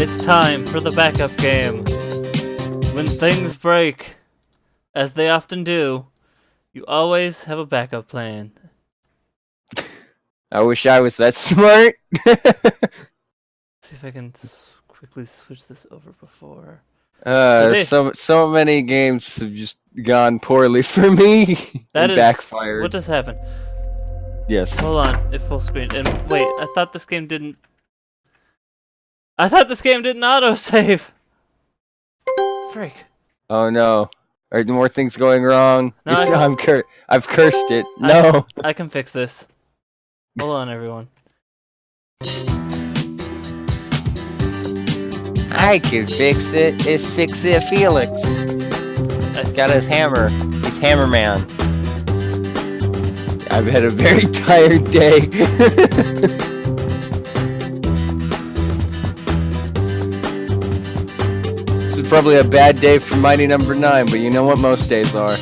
It's time for the backup game. When things break, as they often do, you always have a backup plan. I wish I was that smart. See if I can quickly switch this over before. So many games have just gone poorly for me and backfired. What just happened? Yes. Hold on, it full screen. And wait, I thought this game didn't. I thought this game didn't autosave. Frick. Oh no. Are more things going wrong? No, I've cursed it. No. I can fix this. Hold on, everyone. I can fix it. It's Fix It Felix. He's got his hammer. He's Hammer Man. I've had a very tired day. This is probably a bad day for Mighty Number 9, but you know what most days are.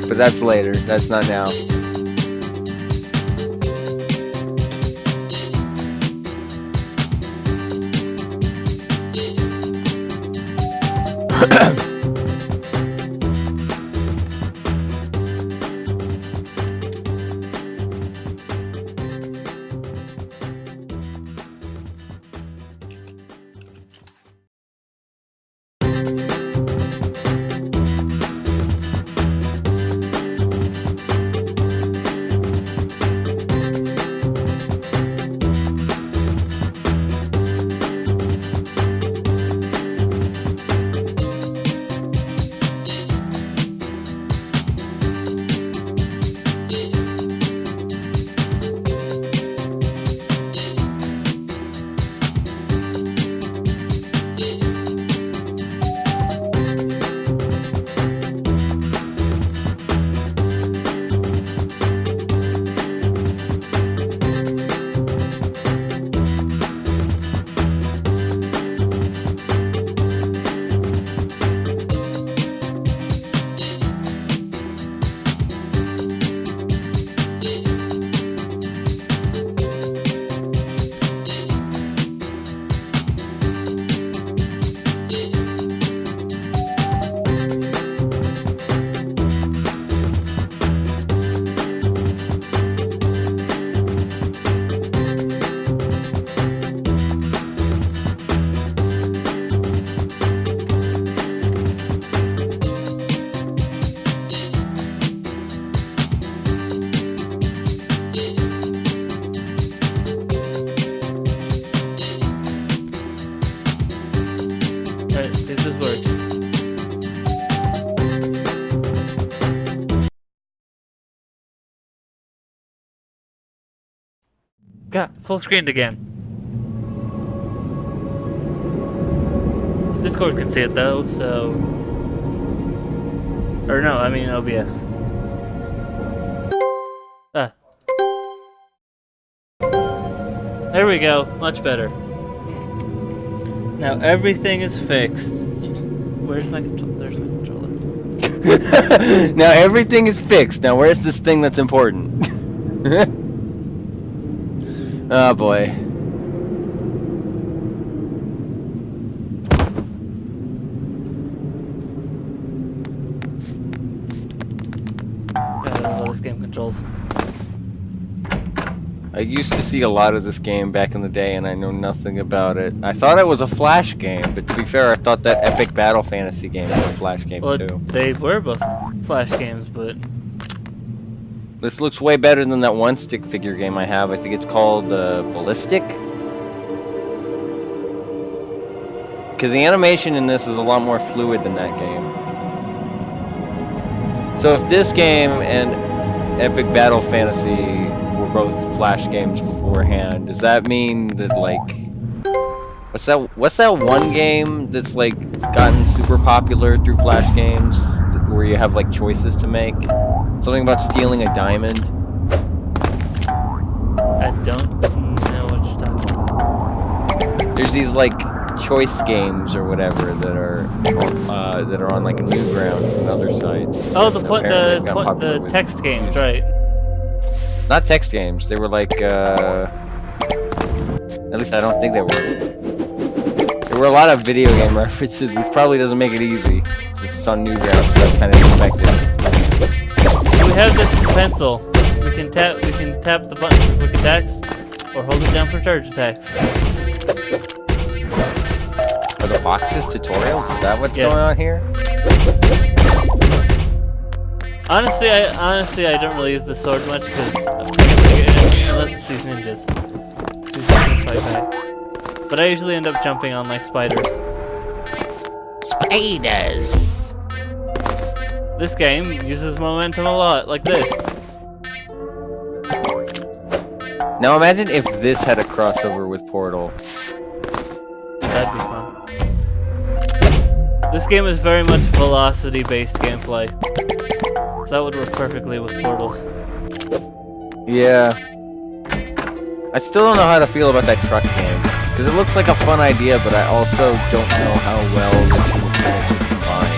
But that's later. That's not now. Got full screened again. Discord can see it though, so. Or no, I mean OBS. Ah. There we go, much better. Now everything is fixed. Where's my controller? There's my controller. Now everything is fixed. Now where's this thing that's important? Oh boy. God, I love this game controls. I used to see a lot of this game back in the day and I know nothing about it. I thought it was a Flash game, but to be fair, I thought that Epic Battle Fantasy game was a Flash game too. They were both Flash games, but... This looks way better than that one stick figure game I have. I think it's called Ballistic. Because the animation in this is a lot more fluid than that game. So if this game and Epic Battle Fantasy were both Flash games beforehand, does that mean that, like... What's that one game that's, like, gotten super popular through Flash games? Where you have, like, choices to make? Something about stealing a diamond. I don't know what you're talking about. There's these like choice games or whatever that are on like Newgrounds and other sites. Oh, the text games, right? Not text games. They were like At least I don't think they were. There were a lot of video game references, which probably doesn't make it easy, since it's on Newgrounds, so that's kind of expected. We have this pencil. We can tap the button for quick attacks, or hold it down for charge attacks. Are the boxes tutorials? Is that what's Yes. going on here? Honestly, I don't really use the sword much because unless it's these ninjas. These ninjas fight back. But I usually end up jumping on like spiders. Spiders! This game uses momentum a lot, like this. Now imagine if this had a crossover with Portal. That'd be fun. This game is very much velocity-based gameplay. So that would work perfectly with portals. Yeah. I still don't know how to feel about that truck game. Because it looks like a fun idea, but I also don't know how well the two mechanics are combined.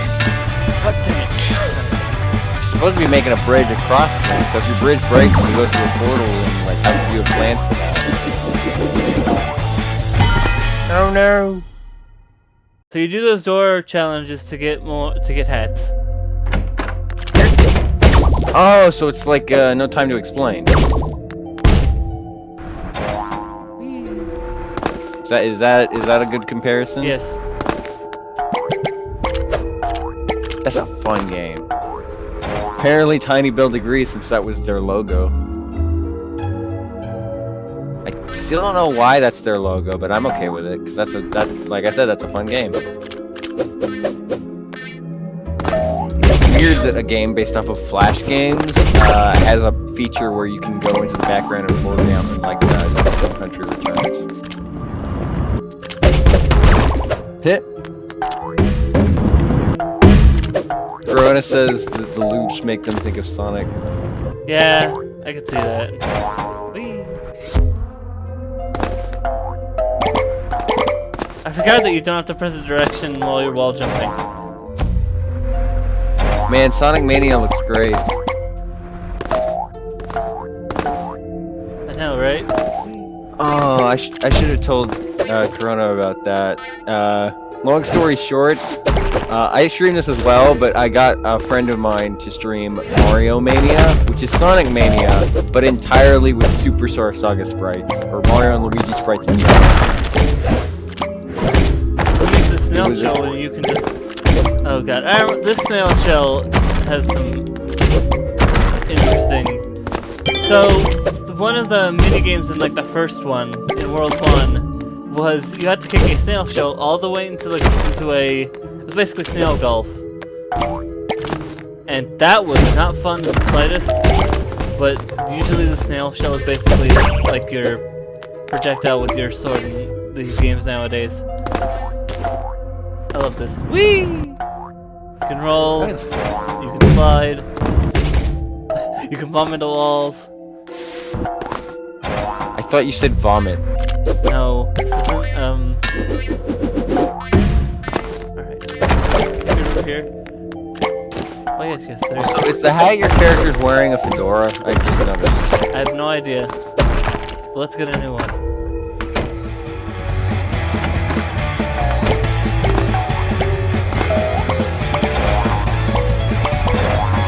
God damn it. You're supposed to be making a bridge across things, so if your bridge breaks and you go through a portal, then, like, how do you plan for that? Oh no! So you do those door challenges to get hats. Oh, so it's like, no time to explain. Is that a good comparison? Yes. That's a fun game. Apparently Tiny Build agrees since that was their logo. I still don't know why that's their logo, but I'm okay with it, because that's like I said, that's a fun game. It's weird that a game based off of Flash games has a feature where you can go into the background and foreground in like Donkey Kong Country Returns. Hit. Corona says that the loops make them think of Sonic. Yeah, I could see that. Whee. I forgot that you don't have to press the direction while you're wall jumping. Man, Sonic Mania looks great. I know, right? Oh, I should have told Corona about that. Long story short, I stream this as well, but I got a friend of mine to stream Mario Mania, which is Sonic Mania, but entirely with Superstar Saga sprites, or Mario and Luigi sprites in the You use the snail shell and you can just... Oh god, this snail shell has some interesting... So, one of the mini-games in like the first one, in World 1, was you had to kick a snail shell all the way into a... It was basically snail golf. And that was not fun in the slightest, but usually the snail shell is basically like your projectile with your sword in these games nowadays. I love this. Whee! You can roll, you can slide, you can bomb into walls. I thought you said vomit. No, this isn't, Alright. Secret over here. Oh yes, there's... So is the hat your character's wearing a fedora? I just noticed. I have no idea. Let's get a new one.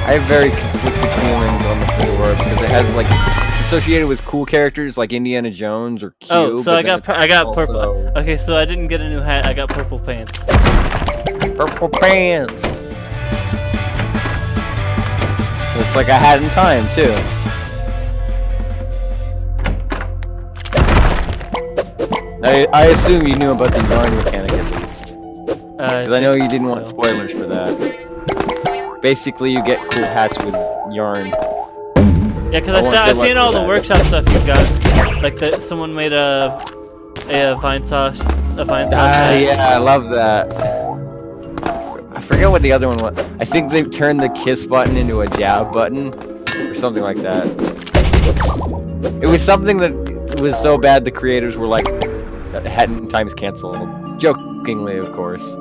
I have very conflicted feelings on the fedora because it has like it's associated with cool characters like Indiana Jones or Q. Oh, so I got also... purple. Okay, so I didn't get a new hat. I got purple pants. Purple pants. So it's like a hat in time too. I assume you knew about the yarn mechanic at least, because I know you didn't want spoilers for that. Basically, you get cool hats with yarn. Yeah, because I've seen all the workshop stuff you've got. Like someone made a vine sauce hat. Yeah, I love that. I forget what the other one was. I think they turned the kiss button into a dab button, or something like that. It was something that was so bad the creators were like, had times canceled. Jokingly, of course.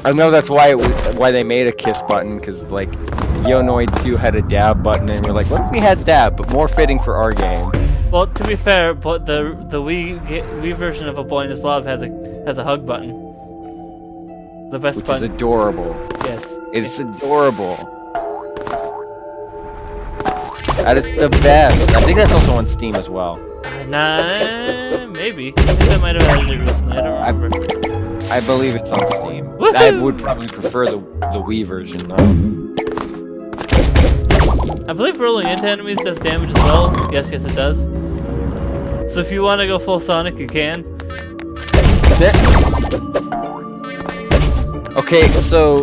I know that's why why they made a kiss button, because like Geonoid 2 had a dab button, and we're like, what if we had dab, but more fitting for our game? Well, to be fair, but the Wii version of A Boy and His Blob has a hug button. The best Which button. is adorable. Yes. It's adorable. That is the best. I think that's also on Steam as well. Nah, maybe. I think I might have added it recently. I don't remember. I believe it's on Steam. Woohoo! I would probably prefer the Wii version though. I believe rolling into enemies does damage as well. Yes, it does. So if you want to go full Sonic, you can. Okay, so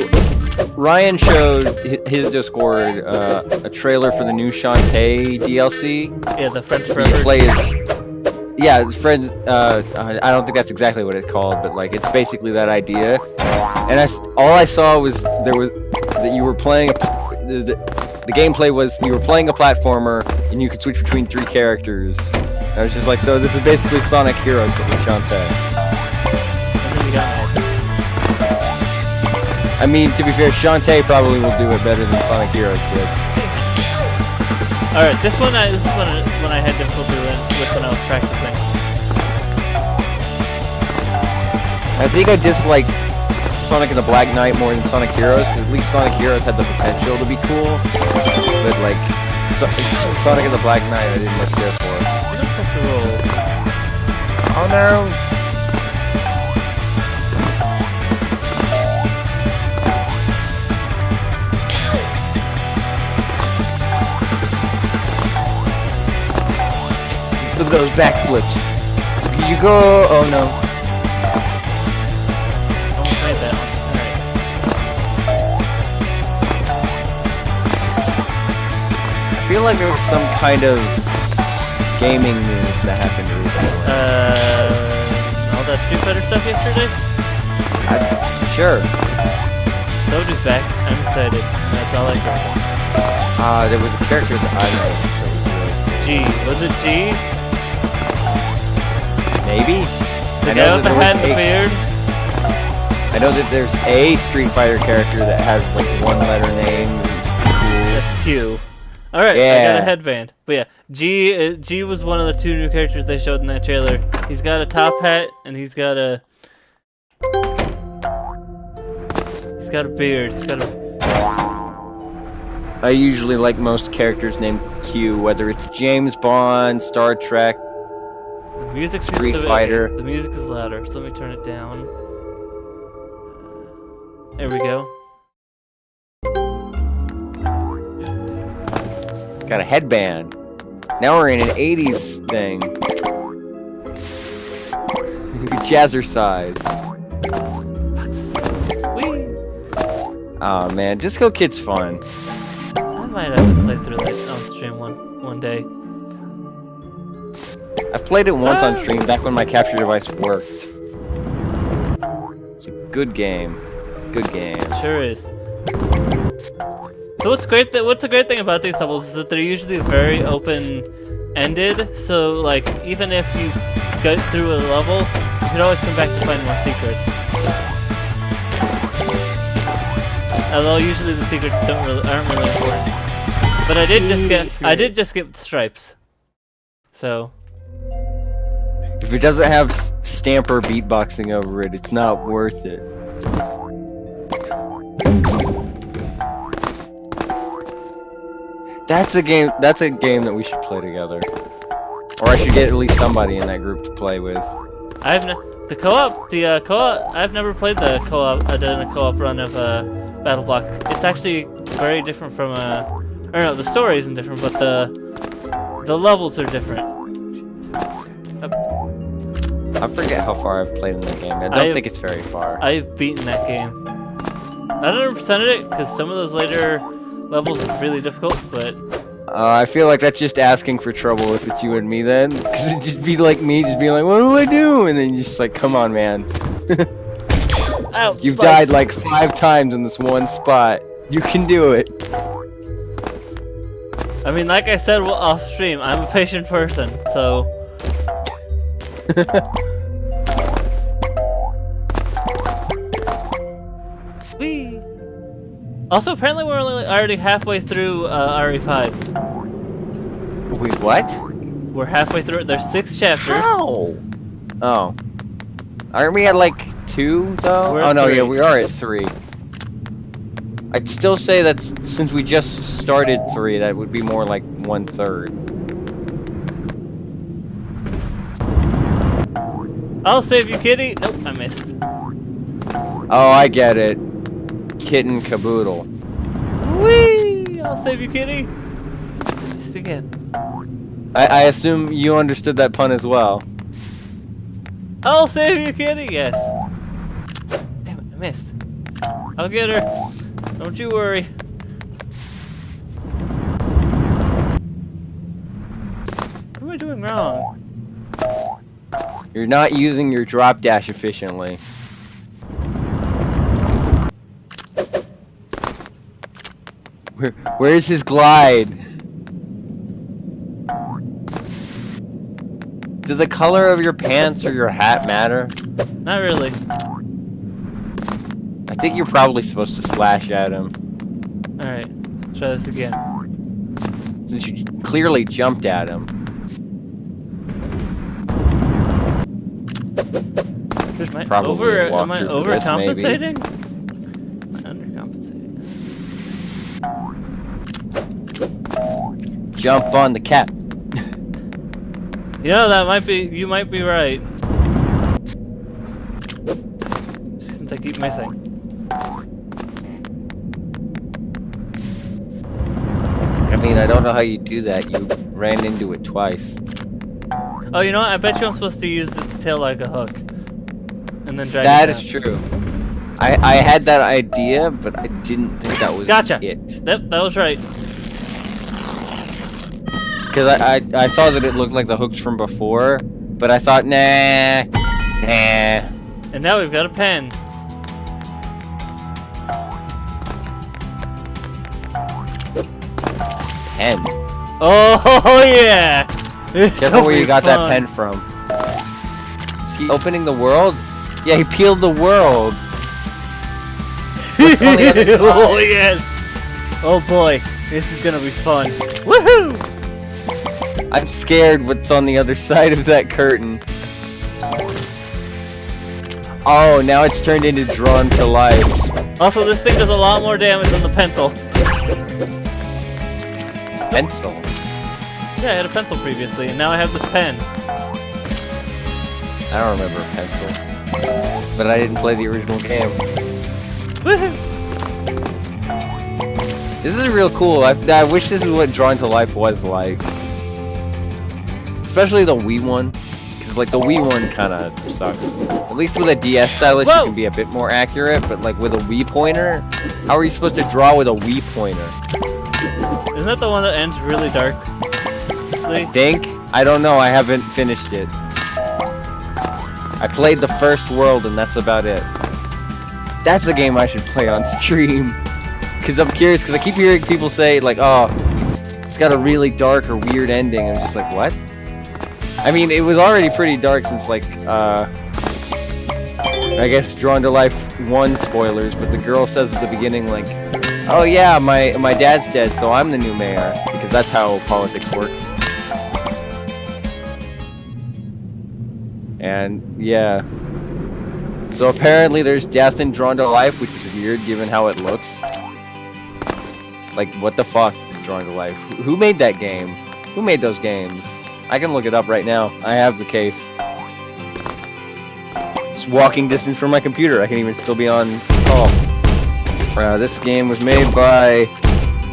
Ryan showed his Discord a trailer for the new Shantae DLC. Yeah, the Friends Where you Forever. play as, yeah, friends. I don't think that's exactly what it's called, but like it's basically that idea. And all I saw was that you were playing the gameplay was you were playing a platformer and you could switch between 3 characters. And I was just like, so this is basically Sonic Heroes but with Shantae. And then you got mad. I mean, to be fair, Shantae probably will do it better than Sonic Heroes did. Alright, this is when I had difficulty with when I was practicing. I think I dislike Sonic and the Black Knight more than Sonic Heroes, because at least Sonic Heroes had the potential to be cool. But like, Sonic and the Black Knight I didn't much care for. I'm gonna press the roll. Oh no! Look at those backflips. You go. Oh no. Almost made that one. Alright. I feel like there was some kind of gaming news that happened recently. All that Street Fighter stuff yesterday? Sure. Soju's back. I'm excited. That's all I got. There was a character that I know. That was really cool. G. Was it G? Maybe. The I guy know with that the there hat was and the beard? I know that there's a Street Fighter character that has like 1-letter name. It's cool. That's Q. Alright, I got Yeah. a headband. But yeah, G was one of the 2 new characters they showed in that trailer. He's got a top hat and he's got a beard. I usually like most characters named Q, whether it's James Bond, Star Trek. The music seems Street to be- Fighter. okay, the music is louder, so let me turn it down. There we go. Got a headband. Now we're in an 80s thing. Jazzercise. Whee! Oh man, Disco Kid's fun. I might have to play through that on stream one day. I've played it once on stream back when my capture device worked. It's a good game. Good game. Sure is. So what's a great thing about these levels is that they're usually very open-ended. So like even if you go through a level, you can always come back to find more secrets. Although usually the secrets aren't really important. But I did just skip stripes. So If it doesn't have Stamper beatboxing over it, it's not worth it. That's a game that we should play together. Or I should get at least somebody in that group to play with. I've never played the co-op run of Battle Block. It's actually very different from or no, the story isn't different, but the levels are different. I forget how far I've played in the game. I don't think it's very far. I've beaten that game. I don't 100%ed it because some of those later levels are really difficult, but I feel like that's just asking for trouble if it's you and me then. Because it'd just be like me, just being like, what do I do? And then you're just like, come on, man. ow, You've spikes. died like 5 times in this one spot. You can do it. I mean, like I said off stream, I'm a patient person, so. Whee! Also, apparently we're already halfway through RE5. Wait, what? We're halfway through it. There's 6 chapters. How? Oh. Aren't we at like 2 though? We're Oh at no, 3. yeah, we are at 3. I'd still say that since we just started 3, that would be more like 1/3. I'll save you, kitty. Nope, I missed. Oh, I get it. Kitten caboodle. Whee! I'll save you, kitty. Missed again. I assume you understood that pun as well. I'll save you, kitty. Yes. Damn it, I missed. I'll get her. Don't you worry. What am I doing wrong? You're not using your drop dash efficiently. Where's his glide? Does the color of your pants or your hat matter? Not really. I think you're probably supposed to slash at him. Alright, try this again. Since you clearly jumped at him. Am I Probably a am I walkthrough for this, maybe. overcompensating? Am I undercompensating? Jump on the cat. You know, that might be, you might be right. Since I keep missing. I mean, I don't know how you do that. You ran into it twice. Oh, you know what? I bet you I'm supposed to use its tail like a hook. And then drag That it is down. true. I had that idea, but I didn't think that was Gotcha. it. Yep, that was right. Because I saw that it looked like the hooks from before, but I thought, nah. And now we've got a pen. Pen. Oh, yeah! It's Careful where you got fun. that pen from. Is he opening the world? Yeah, he peeled the world. What's on the other Oh, side? yes! Oh boy, this is gonna be fun. Woohoo! I'm scared what's on the other side of that curtain. Oh, now it's turned into Drawn to Life. Also, this thing does a lot more damage than the pencil. Pencil. Yeah, I had a pencil previously, and now I have this pen. I don't remember Pencil. But I didn't play the original game. Woohoo! This is real cool. I wish this is what Drawn to Life was like. Especially the Wii one. Because, like, the Wii one kind of sucks. At least with a DS stylus, Whoa! you can be a bit more accurate. But, like, with a Wii pointer, how are you supposed to draw with a Wii pointer? Isn't that the one that ends really dark? I think? I don't know. I haven't finished it. I played the first world, and that's about it. That's a game I should play on stream. Because I'm curious, because I keep hearing people say, like, oh, it's got a really dark or weird ending. I'm just like, what? I mean, it was already pretty dark since, like, I guess Drawn to Life 1 spoilers, but the girl says at the beginning, like, oh yeah, my dad's dead, so I'm the new mayor. Because that's how politics work. And, yeah. So apparently there's death in Drawn to Life, which is weird given how it looks. Like, what the fuck, Drawn to Life? Who made that game? Who made those games? I can look it up right now. I have the case. It's walking distance from my computer. I can even still be on call. This game was made by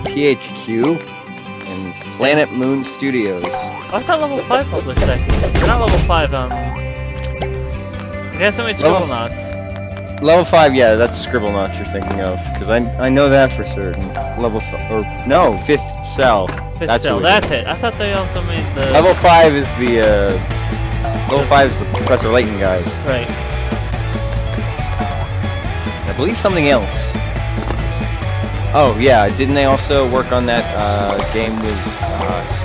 THQ and Planet Moon Studios. Oh, I thought level 5 published that game. Or not level 5, I guess I made Scribblenauts. Level 5, yeah, that's Scribblenauts you're thinking of. Because I know that for certain. Level 5, or no, 5th Cell. Fifth Cell, who that's it. I thought they also made the... Level 5 is the, Level 5 is the Professor Layton guys. Right. I believe something else. Oh, yeah, didn't they also work on that, game with,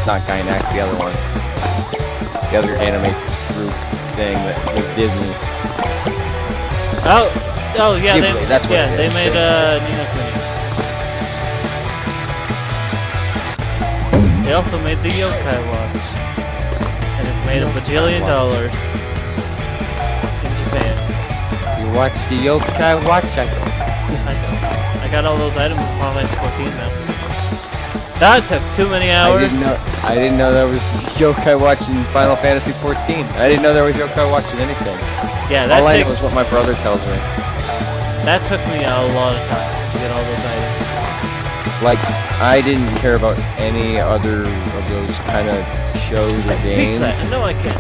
not Gainax, the other one. The other anime group thing that was Disney. Oh, yeah, Ghibli, that's what it they is. made, Ni no Kuni. They also made the Yokai Watch. made $1 bajillion in Japan. You watch the Yokai Watch? I don't. I got all those items in Final Fantasy 14 now. That took too many hours. I didn't know that was Yokai Watch in Final Fantasy 14. I didn't know there was Yokai Watch in anything. Yeah, that all I know is what my brother tells me. That took me a lot of time to get all those items. Like, I didn't care about any other of those kind of shows or games. No, I can't.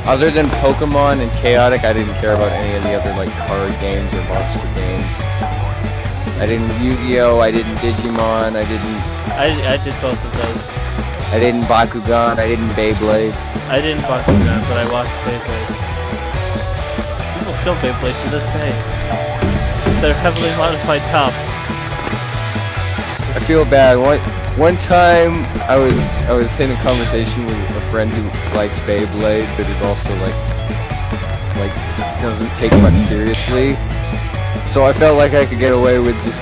Other than Pokemon and Chaotic, I didn't care about any of the other like card games or monster games. I didn't Yu-Gi-Oh, I didn't Digimon, I did both of those. I didn't Bakugan, I didn't Beyblade. I didn't Bakugan, but I watched Beyblade. People still Beyblade to this day. They're heavily modified tops. I feel bad. One time I was in a conversation with a friend who likes Beyblade, but is also like doesn't take much seriously. So I felt like I could get away with just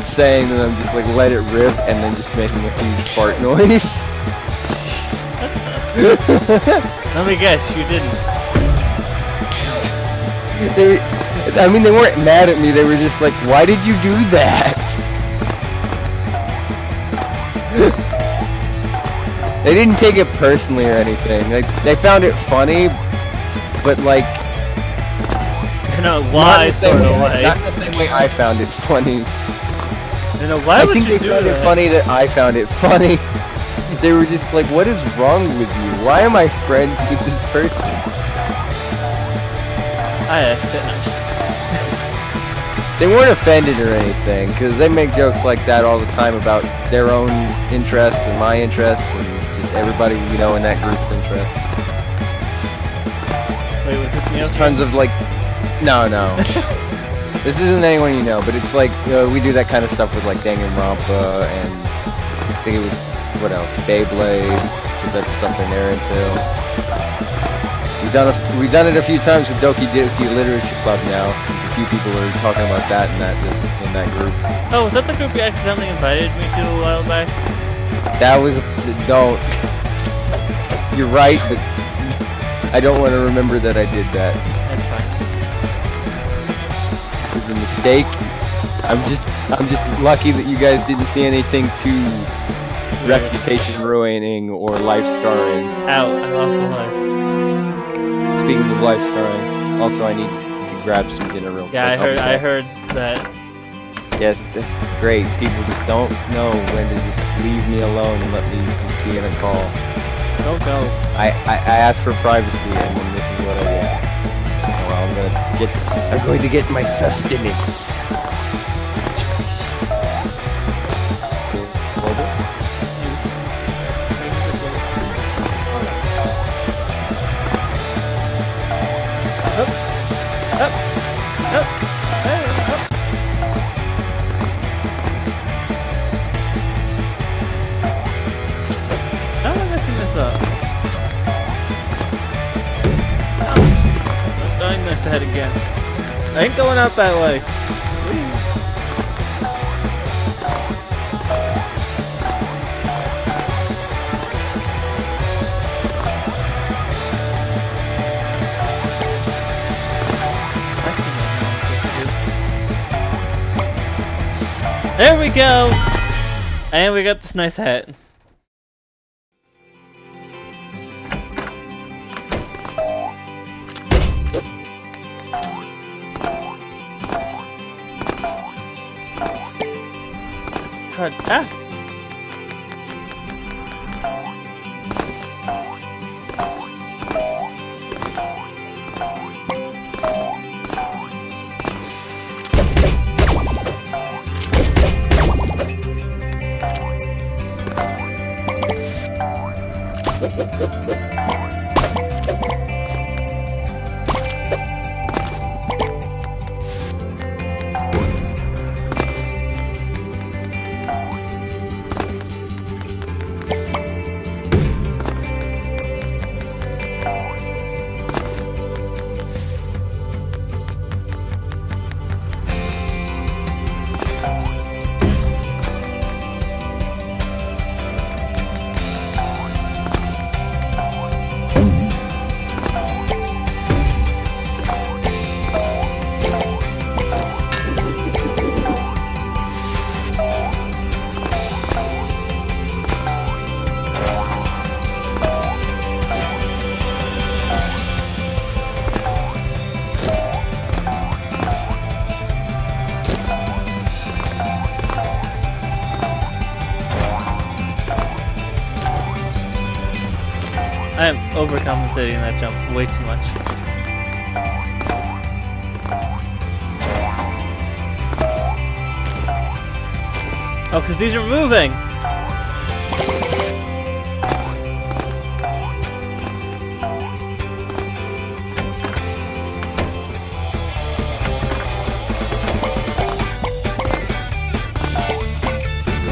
saying that I'm just like let it rip and then just making a huge fart noise. Let me guess, you didn't. I mean, they weren't mad at me. They were just like, "Why did you do that?" They didn't take it personally or anything. Like, they found it funny, but like, in a wise sort of way. Not the same way I found it funny. In a why I would think you they do found that? it funny that I found it funny. They were just like, "What is wrong with you? Why am I friends with this person?" I asked it. They weren't offended or anything, because they make jokes like that all the time about their own interests and my interests and just everybody we know in that group's interests. Wait, was this me? Tons of like, no. This isn't anyone you know, but it's like, we do that kind of stuff with like Danganronpa and I think it was, what else? Beyblade, because that's something they're into. We've done it a few times with Doki Doki Literature Club now, since a few people are talking about that in that group. Oh, was that the group you accidentally invited me to a while back? That was don't. You're right, but I don't want to remember that I did that. That's fine. It was a mistake. I'm just lucky that you guys didn't see anything too reputation ruining or life scarring. Ow, I lost a life. Speaking of life scarring, also I need to grab some dinner real quick. Yeah, I heard that. Yes, that's great. People just don't know when to just leave me alone and let me just be in a call. Don't go. I asked for privacy, and then this is what I get. Well, I'm going to get my sustenance. How am I messing this up? I'm dying next to head again. I ain't going out that way. There we go! And we got this nice hat. God, ah! I am overcompensating that jump way too much. Oh, because these are moving!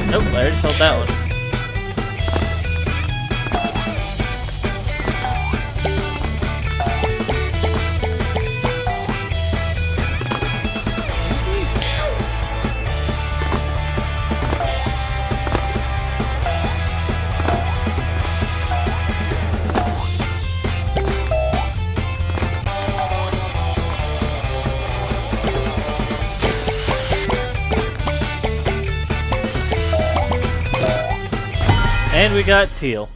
Nope, I already felt that one. And we got teal.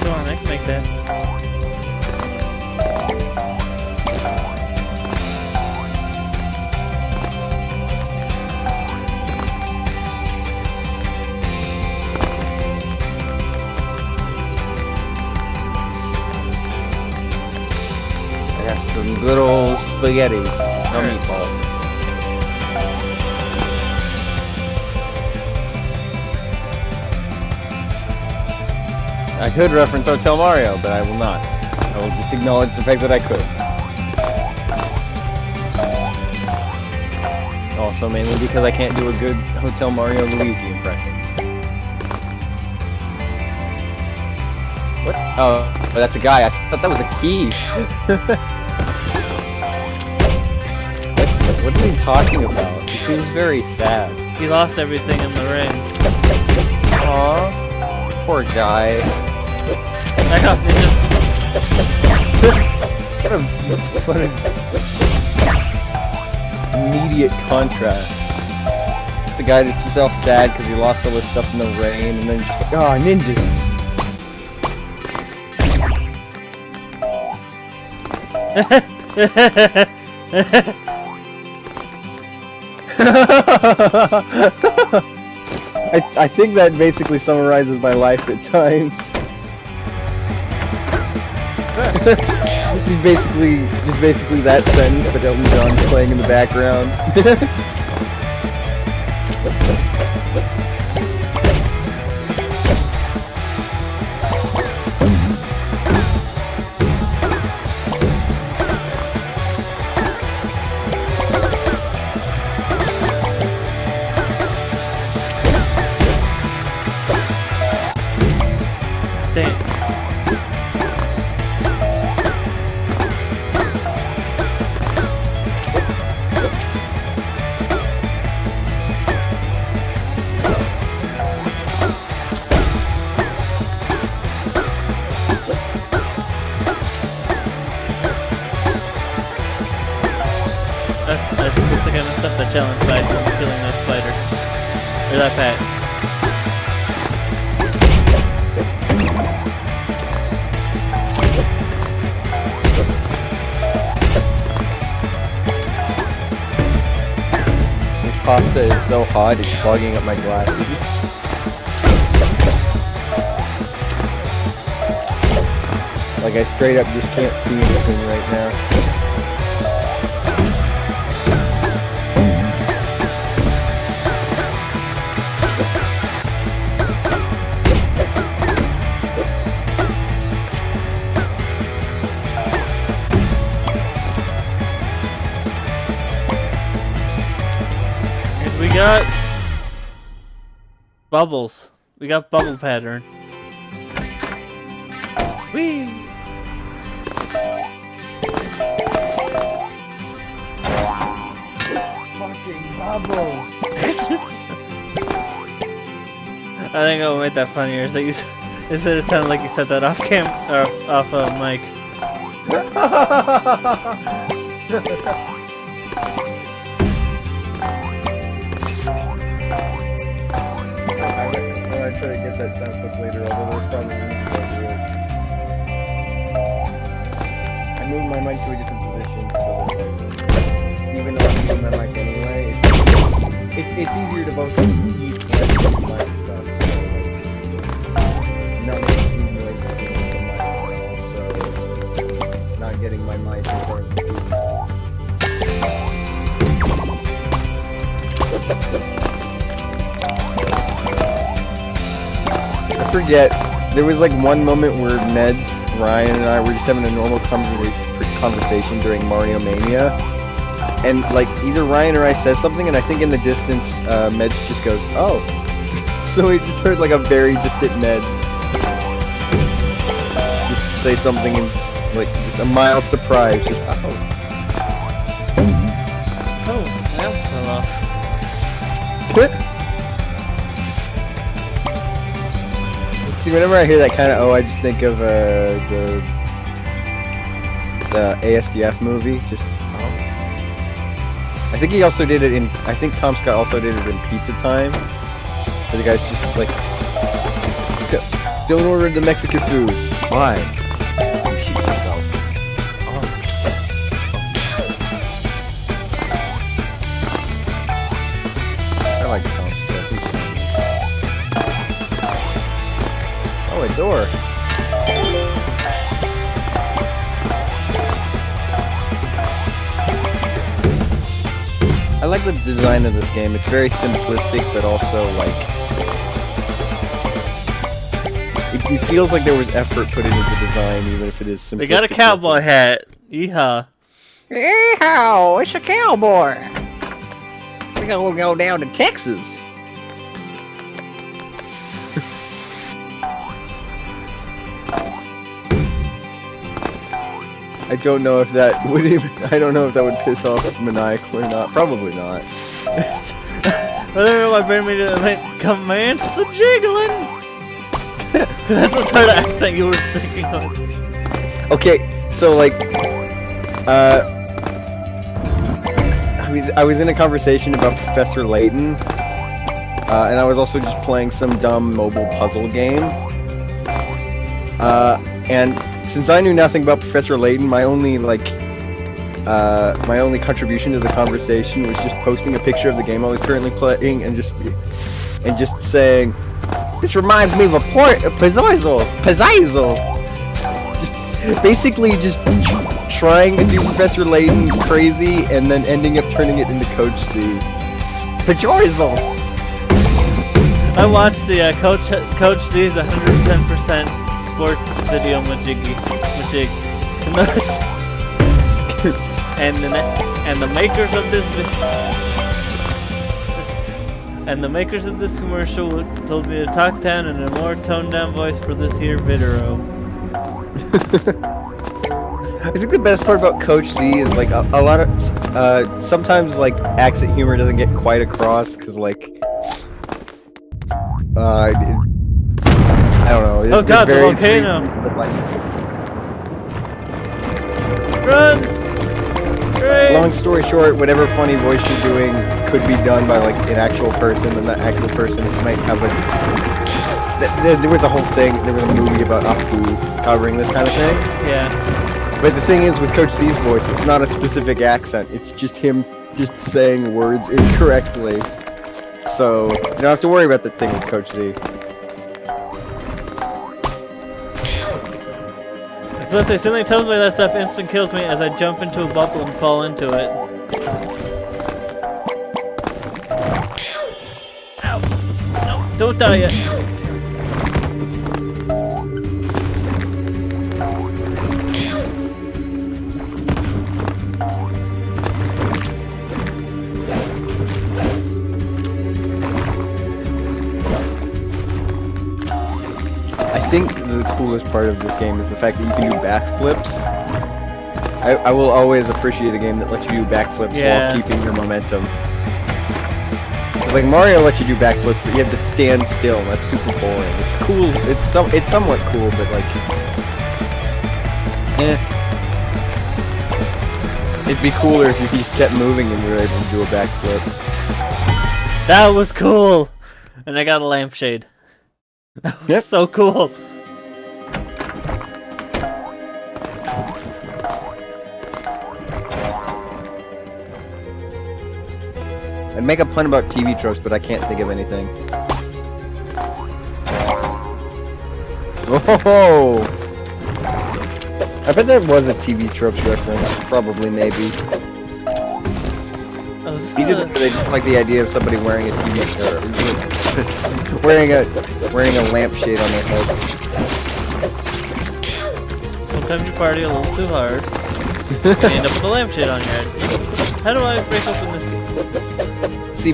Come on, I can make that. I got some good old spaghetti. No meatballs. I could reference Hotel Mario, but I will not. I will just acknowledge the fact that I could. Also, mainly because I can't do a good Hotel Mario Luigi impression. What? Oh, but that's a guy. I thought that was a key. What is he talking about? He seems very sad. He lost everything in the rain. Aww. Poor guy. Back off, ninja. What an immediate contrast. It's a guy that's just all sad because he lost all his stuff in the rain, and then just like, oh, ninjas. I think that basically summarizes my life at times. just basically that sentence, but Elton John's playing in the background. Dang it. I think looks like I messed up that challenge by killing that spider. Or that pat. This pasta is so hot, it's fogging up my glasses. Like, I straight up just can't see anything right now. got bubbles. We got bubble pattern. Whee! Fucking bubbles. I think what made that funnier is that you is that it sounded like you said that off cam or off mic. I'm gonna try to get that sound clip later, although there's probably reasons why I do it. I moved my mic to a different position so that even though I'm using my mic anyway, it's easier to both eat and mic stuff. So like, not making food noises in the mic, and also not getting my mic in front of the food. I forget. There was like one moment where Meds, Ryan, and I were just having a normal conversation during Mario Mania, and like either Ryan or I says something, and I think in the distance, Meds just goes, "Oh," so we just heard like a very distant Meds just say something, and like just a mild surprise, just "Oh." Oh, that fell off. Good. See, whenever I hear that kind of "oh," I just think of the ASDF movie. Just oh. I think he also did it in. I think Tom Scott also did it in Pizza Time. Where the guy's just like, "Don't order the Mexican food." Why? You shit yourself. Oh. I like Tom Scott. He's funny. Oh, a door. I like the design of this game. It's very simplistic, but also like it feels like there was effort put into the design, even if it is simplistic. They got a cowboy hat. Yeehaw. Yeehaw! It's a cowboy. We're gonna go down to Texas. I don't know if that would even. I don't know if that would piss off Maniacal or not. Probably not. I don't know why brain made it commence the jiggling. That's the sort of accent you were thinking of. Okay, so like, I was in a conversation about Professor Layton, and I was also just playing some dumb mobile puzzle game. And since I knew nothing about Professor Layton, my only contribution to the conversation was just posting a picture of the game I was currently playing and just saying, "This reminds me of a Pizzizel." Just basically just trying to do Professor Layton crazy and then ending up turning it into Coach Z. Pizzizel. I watched the Coach Z's 110% sports video majig, and the makers of this and the makers of this commercial told me to talk down in a more toned down voice for this here video. I think the best part about Coach Z is like a lot of sometimes like accent humor doesn't get quite across because like I don't know. Oh god, the volcano! But like, run! Great! Long story short, whatever funny voice you're doing could be done by like an actual person, and that actual person might have a. There was a whole thing. There was a movie about Apu covering this kind of thing. Yeah. But the thing is, with Coach Z's voice, it's not a specific accent. It's just him just saying words incorrectly. So you don't have to worry about that thing with Coach Z. Let's say something tells me that stuff instant kills me as I jump into a bubble and fall into it. Ow! No, don't die yet. coolest part of this game is the fact that you can do backflips. I will always appreciate a game that lets you do backflips Yeah. while keeping your momentum. 'Cause like Mario lets you do backflips, but you have to stand still. And that's super boring. It's cool. It's somewhat cool, but like, it'd be cooler if you just kept moving and you were able to do a backflip. That was cool! And I got a lampshade. That was Yep. so cool! I'd make a pun about TV tropes, but I can't think of anything. Oh! I bet there was a TV tropes reference. Probably, maybe. Oh, is Either this that or they just like the idea of somebody wearing a TV or wearing a lampshade on their head. sometimes you party a little too hard, and you end up with a lampshade on your head. How do I break open this game? See,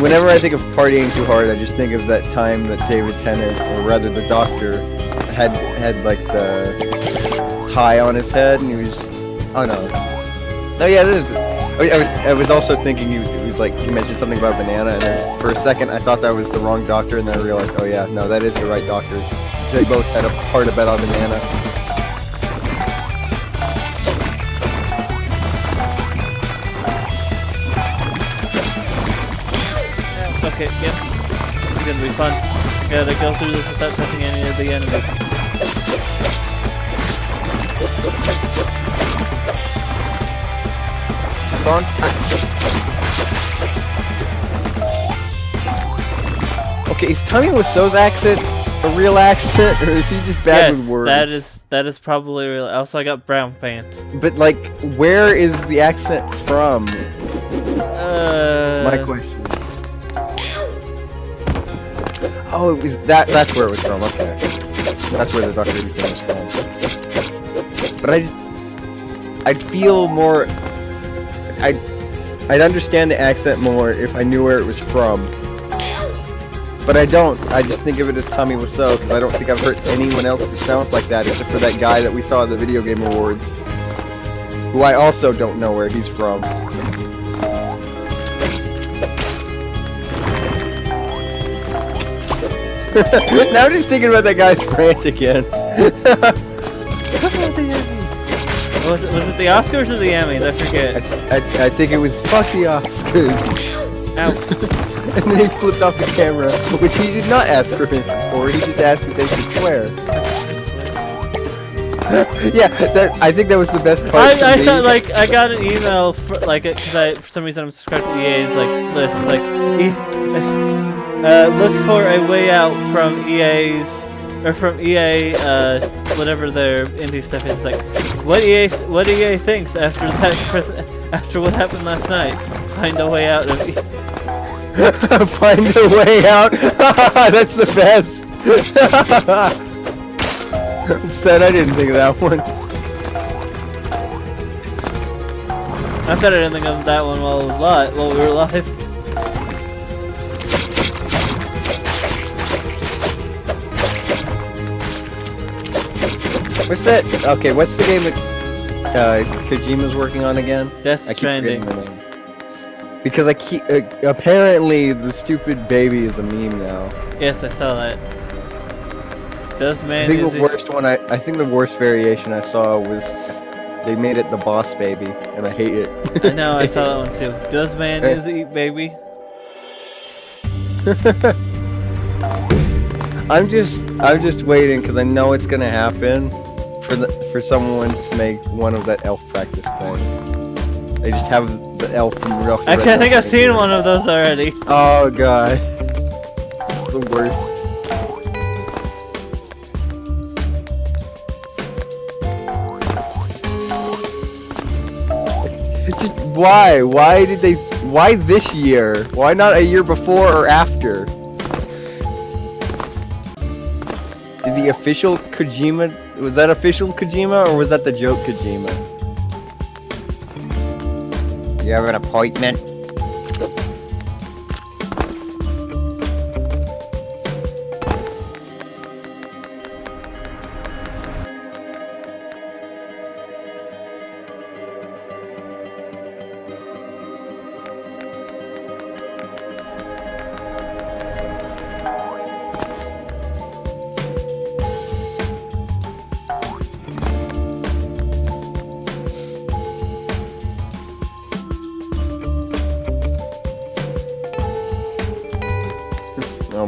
whenever I think of partying too hard, I just think of that time that David Tennant, or rather the Doctor, had like the tie on his head, and he was, oh no, oh yeah, I was also thinking he was like, he mentioned something about banana, and then for a second I thought that was the wrong Doctor, and then I realized, oh yeah, no, that is the right Doctor. They both had a part about on banana. Okay, yep. This is gonna be fun. Gotta go through this without touching any of the enemies. Don't Okay, is Tommy Wiseau's accent a real accent, or is he just bad Yes, with words? that is probably real. Also, I got brown pants. But like, where is the accent from? That's my question. Oh, it was that's where it was from. Okay, that's where the Doctor Who thing was from. But I'd feel more. I'd understand the accent more if I knew where it was from. But I don't. I just think of it as Tommy Wiseau because I don't think I've heard anyone else that sounds like that except for that guy that we saw at the Video Game Awards, who I also don't know where he's from. Now I'm just thinking about that guy's rant again. Was it the Oscars or the Emmys? I forget. I think it was fuck the Oscars. Ow. And then he flipped off the camera, which he did not ask permission for. He just asked if they should swear. Yeah, I think that was the best part. I saw, like, I got an email for, like, because for some reason I'm subscribed to EA's like list. It's like, look for a way out from EA's or from EA, whatever their indie stuff is. Like, what EA thinks after that after what happened last night. Find a way out of. Find a way out. That's the best. I'm sad I didn't think of that one. I'm sad I didn't think of that one while we were live. What's that? Okay, what's the game that Kojima's working on again? Death I keep Stranding. forgetting the name. Because I keep apparently the stupid baby is a meme now. Yes, I saw that. Does man I think is the worst one I think the worst variation I saw was they made it the boss baby, and I hate it. I know, I saw that one too. Does man is eat baby? I'm just waiting because I know it's gonna happen for someone to make one of that elf practice thing. They just have the elf from Ralphie. Actually, I think I've seen one of those already. Oh god, it's the worst. Just why? Why did they? Why this year? Why not a year before or after? Did the official Kojima? Was that official Kojima or was that the joke Kojima? You have an appointment?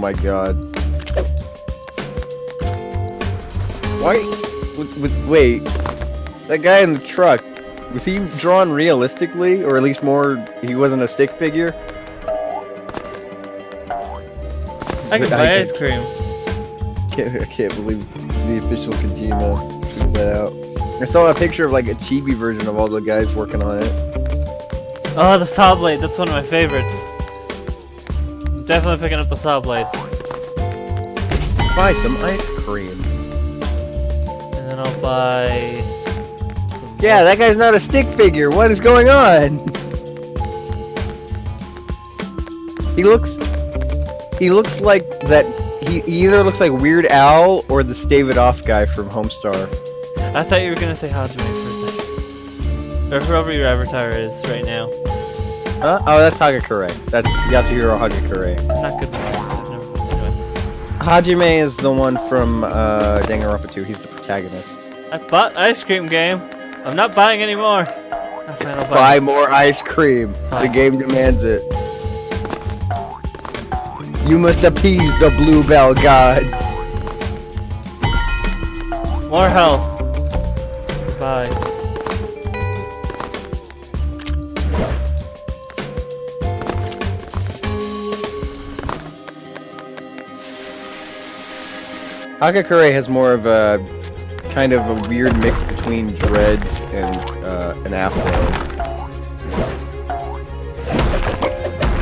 my god. Why? Wait. That guy in the truck, was he drawn realistically? Or at least more, he wasn't a stick figure? I can buy ice cream. I can't believe the official Kojima threw that out. I saw a picture of like a chibi version of all the guys working on it. Oh, the saw blade. That's one of my favorites. I'm definitely picking up the saw blade. Buy some ice cream. And then I'll buy... some Yeah, that guy's not a stick figure. What is going on? He looks like that. He either looks like Weird Al or the Stave It Off guy from Homestar. I thought you were gonna say Hajime for a second. Or whoever your avatar is right now. Huh? Oh, that's Hagakure. That's Yasuhiro Hagakure. I'm not good with names. I've never anyway. Hajime is the one from Danganronpa 2. He's the protagonist. I bought ice cream game. I'm not buying any more. I fine, I'll Buy more ice cream. The Fine. game demands it. You must appease the Bluebell gods. More health. Bye. Hagakure has more of a kind of a weird mix between dreads and an afro.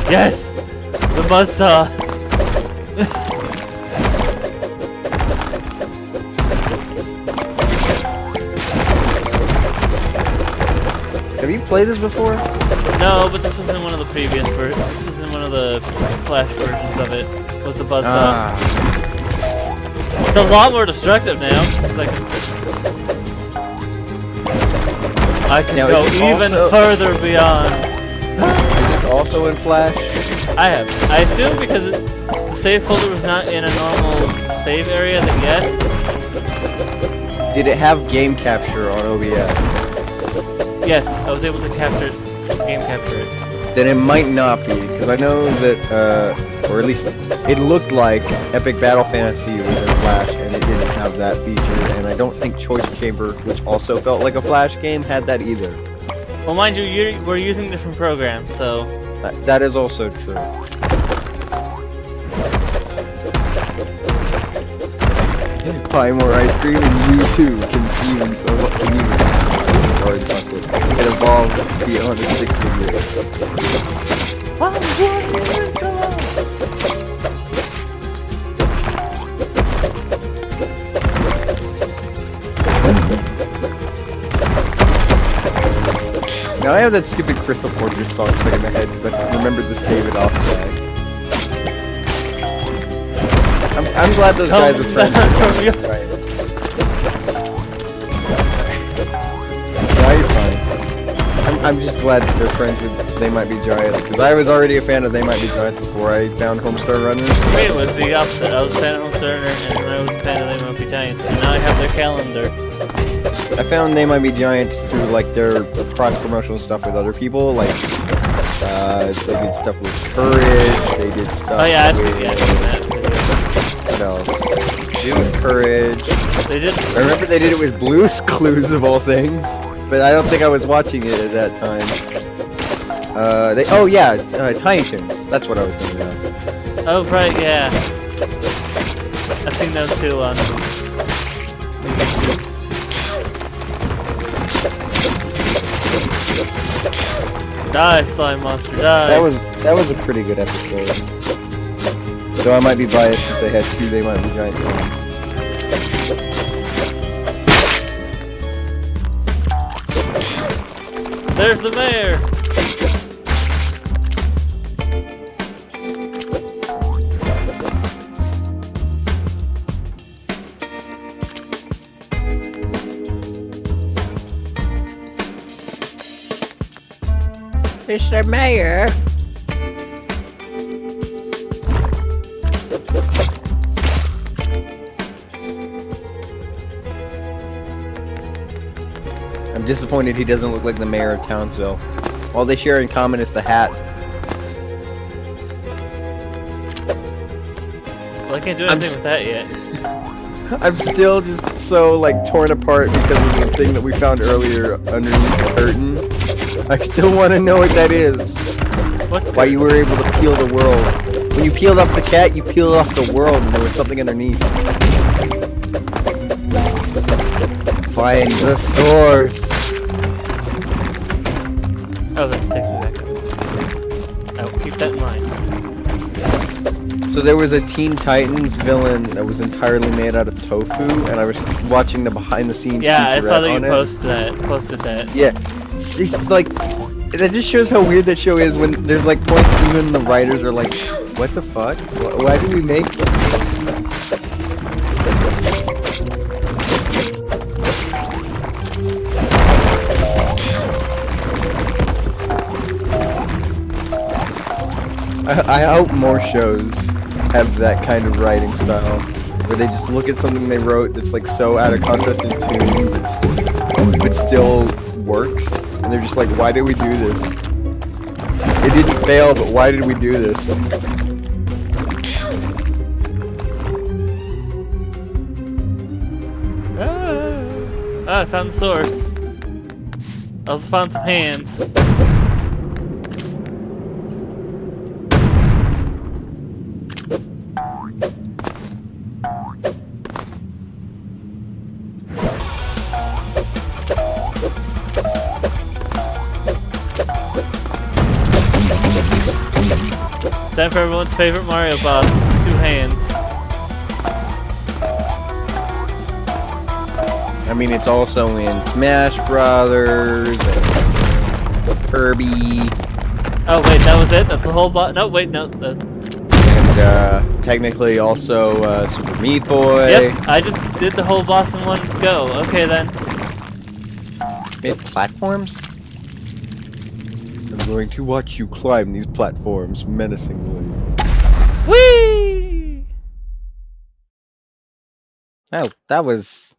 Yes! The buzzsaw! Have you played this before? No, but this was in one of the previous This was in one of the Flash versions of it. With the buzzsaw. It's a lot more destructive now. It's like I can Now, go is it even also- further beyond. Is this also in Flash? I have. I assume because the save folder was not in a normal save area, then yes. Did it have game capture on OBS? Yes, I was able to game capture it. Then it might not be, because I know that, or at least it looked like Epic Battle Fantasy was in Flash, and it didn't have that feature, and I don't think Choice Chamber, which also felt like a Flash game, had that either. Well, mind you, we're using different programs, so... That is also true. Buy more ice cream, and you too can even evolve beyond a stick figure. Now I have that stupid Crystal Fortress song stuck in my head because I remember this David off guy. I'm glad those guys are friends with him. Right. No, you're fine. I'm just glad that they're friends with They Might Be Giants, because I was already a fan of They Might Be Giants before I found Homestar Runners. For me, it was the opposite. I was a fan of Homestar Runner, and I was a fan of They Might Be Giants, and now I have their calendar. I found They Might Be Giants through like their cross-promotional stuff with other people, like they did stuff with Courage, they did stuff Oh yeah, I've with... seen that. What else? They did it with Courage. They did. I remember they did it with Blue's Clues of all things, but I don't think I was watching it at that time. Tiny Toons. That's what I was thinking of. Oh right, yeah. I've seen those too on. Die, slime monster, die. That was a pretty good episode. Though I might be biased since I had two They Might Be Giant songs. There's the mayor. Mr. Mayor. I'm disappointed he doesn't look like the mayor of Townsville. All they share in common is the hat. I can't do I'm anything with that yet. I'm still just so like torn apart because of the thing that we found earlier underneath the curtain. I still want to know what that is. What? Why you were able to peel the world. When you peeled off the cat, you peeled off the world and there was something underneath. Find the source. Oh, that takes me back up. I will keep that in mind. So there was a Teen Titans villain that was entirely made out of tofu, and I was watching the behind the scenes Yeah, I saw that you on it. posted that. Yeah, it's just like, that just shows how weird that show is when there's like points even the writers are like, what the fuck? Why did we make this? I hope more shows have that kind of writing style, where they just look at something they wrote that's like so out of contrast in tune, but still works, and they're just like, why did we do this? It didn't fail, but why did we do this? Ah, I found the source. I also found some hands. Time for everyone's favorite Mario boss, 2 hands. I mean, it's also in Smash Brothers, and Kirby, Oh wait, that was it? That's the whole boss? No, wait, no. and technically also Super Meat Boy. Yep, I just did the whole boss in one go. Okay then. Made platforms? I'm going to watch you climb these platforms menacingly. Whee! Oh, that was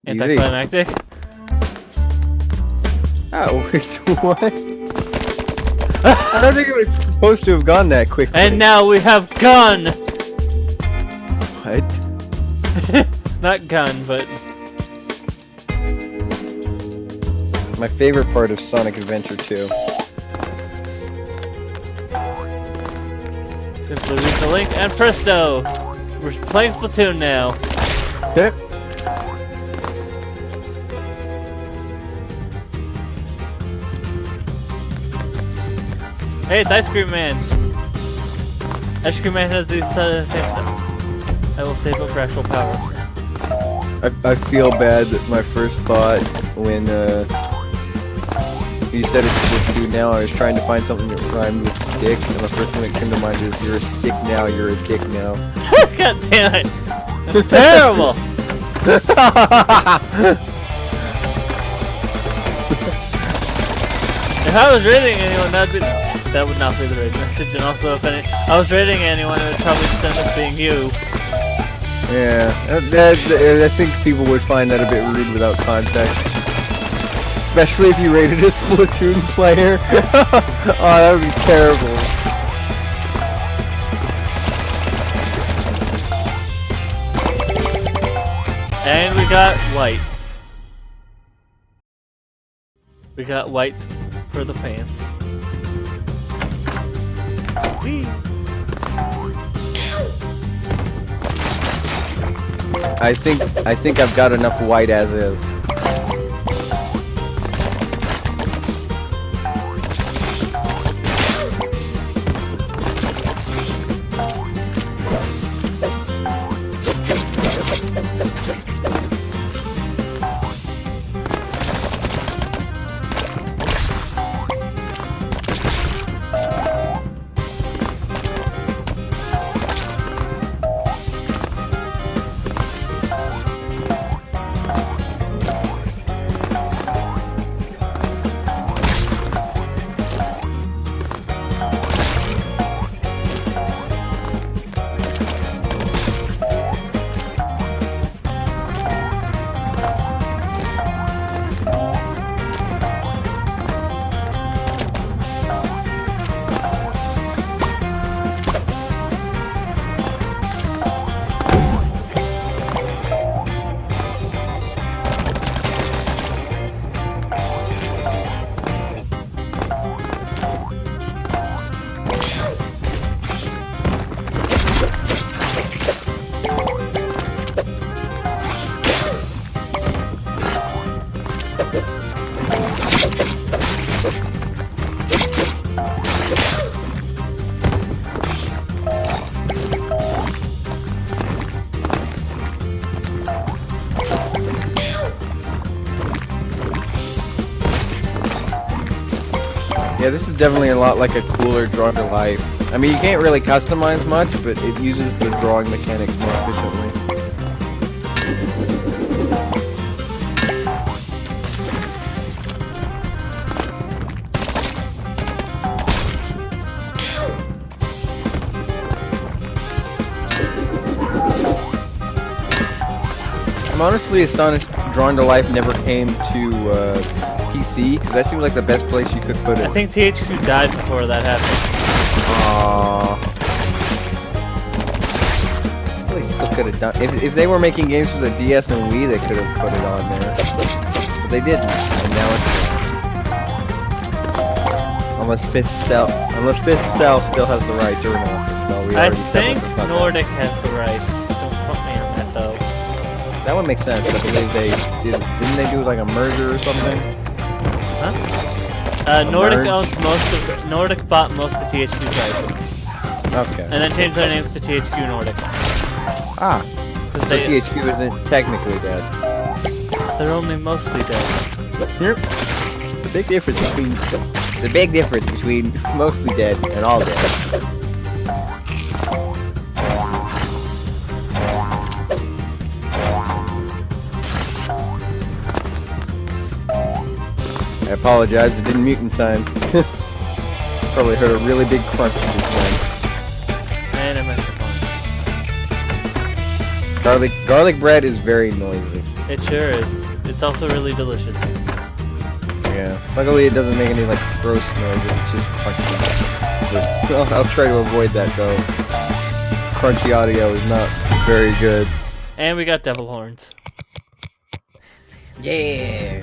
easy. Anticlimactic. Oh, what? I don't think it was supposed to have gone that quickly. And now we have gun! What? Not gun, but... My favorite part of Sonic Adventure 2. Simply reach the link and presto! We're playing Splatoon now. Okay. Hey, it's Ice Cream Man! Ice Cream Man has these same stuff. I will save up for actual power-ups. I feel bad that my first thought when you said it's Splatoon now, I was trying to find something that rhymed with stick, and the first thing that came to mind is you're a stick now, you're a dick now. God damn it! That's terrible! If I was rating anyone, that would not be the rating message. And also, if I was rating anyone, it would probably just end up being you. Yeah, I think people would find that a bit rude without context. Especially if you rated a Splatoon player. Oh, that would be terrible. And we got white. We got white for the pants. Whee! I think I've got enough white as is. Yeah, this is definitely a lot like a cooler Draw to Life. I mean, you can't really customize much, but it uses the drawing mechanics more efficiently. I'm honestly astonished Drawn to Life never came to PC, because that seems like the best place you could put it. I think THQ died before that happened. Aww. Well, they still could have done. If they were making games for the DS and Wii, they could have put it on there. But they didn't, and now it's unless Fifth Cell still has the right to remove it. So we I already think settled about Nordic has the rights. Don't quote me on that though. that would make sense. I believe they didn't they do like a merger or something? Huh? Nordic merge? owns Nordic bought most of THQ's rights, Okay. and then changed their names to THQ Nordic. Ah, 'Cause so THQ isn't technically dead. they're only mostly dead. Yep. The big difference between mostly dead and all dead. I apologize, it didn't mute in time. Probably heard a really big crunch just then. And a microphone. Garlic bread is very noisy. It sure is. It's also really delicious. Yeah. Luckily it doesn't make any like gross noise, it's just crunchy. But I'll try to avoid that though. Crunchy audio is not very good. And we got devil horns. Yeah.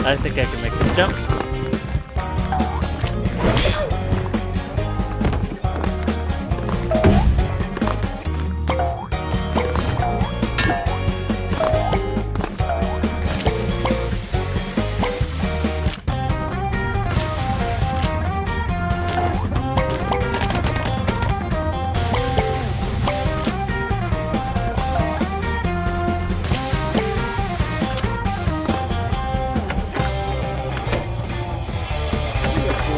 I think I can make this jump.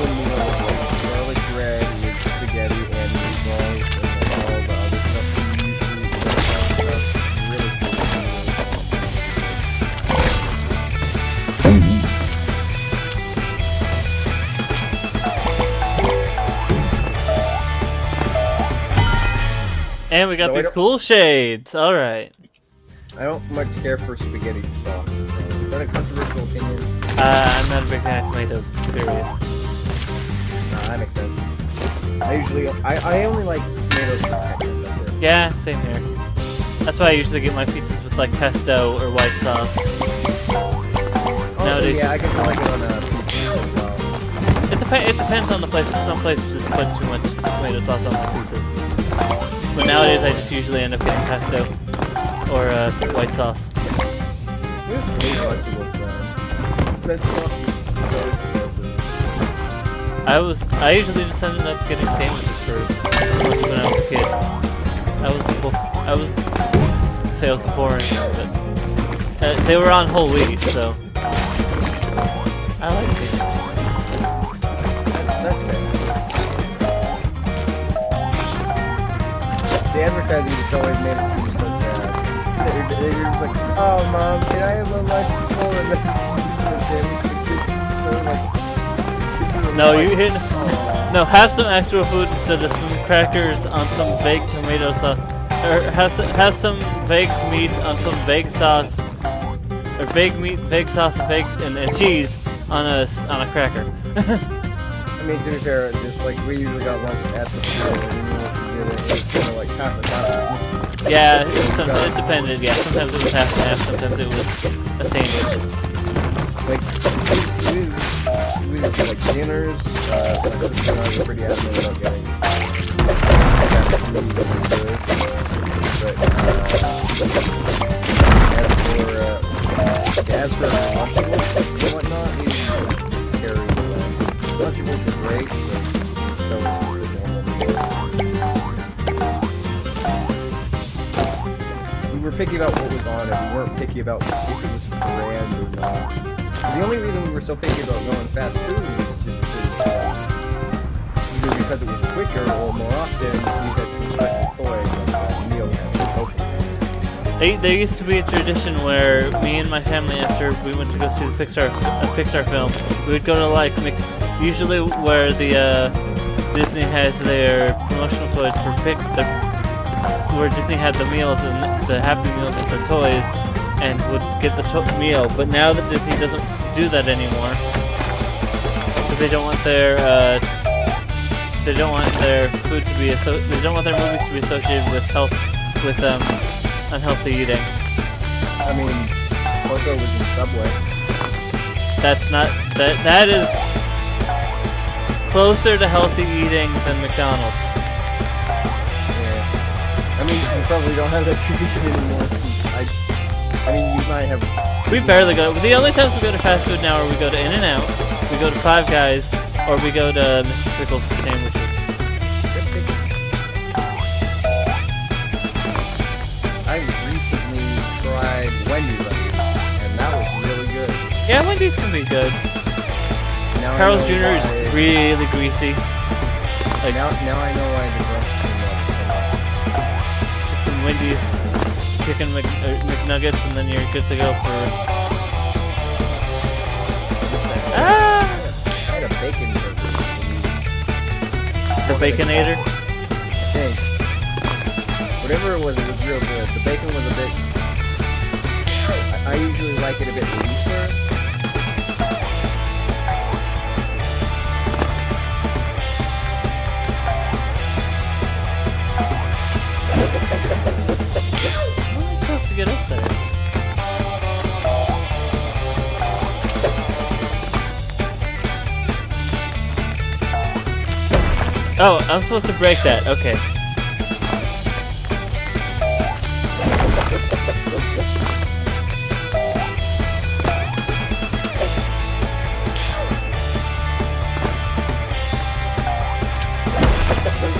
Garlic bread with spaghetti and meatballs and then all the other stuff you usually eat. Really And we got No, I these don't- cool shades. Alright. I don't much care for spaghetti sauce. Is that a controversial opinion? I'm not a big fan of tomatoes, period. Nah, that makes sense. I only like tomatoes for texture, that's it. Yeah, same here. That's why I usually get my pizzas with like pesto or white sauce. Oh, Nowadays- yeah, I guess I like it on a pizza as well. It depends on the place. Some places just put too much tomato sauce on their pizzas. But nowadays I just usually end up getting pesto or white sauce. There's three vegetables then. That sauce is so excessive. I usually just ended up getting sandwiches for lunch when I was a kid. I was the boring one, but they were on whole wheat, so I like it. That's fair. The advertising just always made it seem so sad. They're just like, oh mom, can I have a lunch before? And then so like, No, you hit. oh. No, have some actual food instead of some crackers on some vague tomato sauce, or have some vague meat on some vague sauce, or vague meat, vague sauce, and cheese on a cracker. I mean, to be fair, just like we usually got lunch at the school, and you know, if you did it, it was kind of like half the time. Yeah, it depended. Yeah, sometimes it was half and half. Sometimes it was a sandwich. Like, we did like dinners. My sister and I were pretty adamant about getting that food that we could. But as for Lunchables and whatnot, we didn't carry them. Lunchables were great, but so was the normal. We were picky about what was on it. We weren't picky about if it was brand or not. The only reason we were so picky about going fast food was just either because it was quicker or more often we had some special toy like meal open. There used to be a tradition where me and my family, after we went to go see the Pixar film, we would go to like usually where the Disney has their promotional toys for where Disney had the meals and the Happy Meals with the toys, and would get the meal. But now that Disney doesn't do that anymore, because they don't want their food to be they don't want their movies to be associated with unhealthy eating. I mean, Coco was in Subway. That's not that is closer to healthy eating than McDonald's. Yeah. I mean, you probably don't have that tradition anymore. I mean, you might have. We barely go. The only times we go to fast food now are we go to In-N-Out, we go to Five Guys, or we go to Mr. Pickles for sandwiches. I recently tried Wendy's, and that was really good. Yeah, Wendy's can be good. Now Carl's Jr. is really greasy. Like now I know why the it's some Wendy's chicken McNuggets, and then you're good to go for. I had a bacon burger. The Baconator? I think. Whatever it was real good. The bacon was a bit. I usually like it a bit looser. How am I supposed to get up there? Oh, I'm supposed to break that. Okay.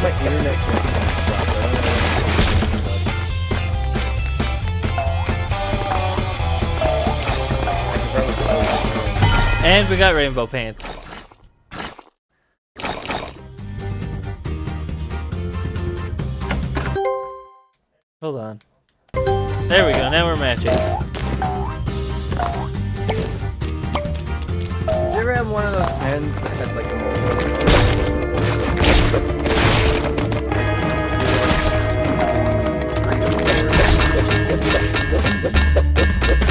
My internet And we got rainbow pants. Hold on. There we go, now we're matching. Did you ever have one of those pens that had like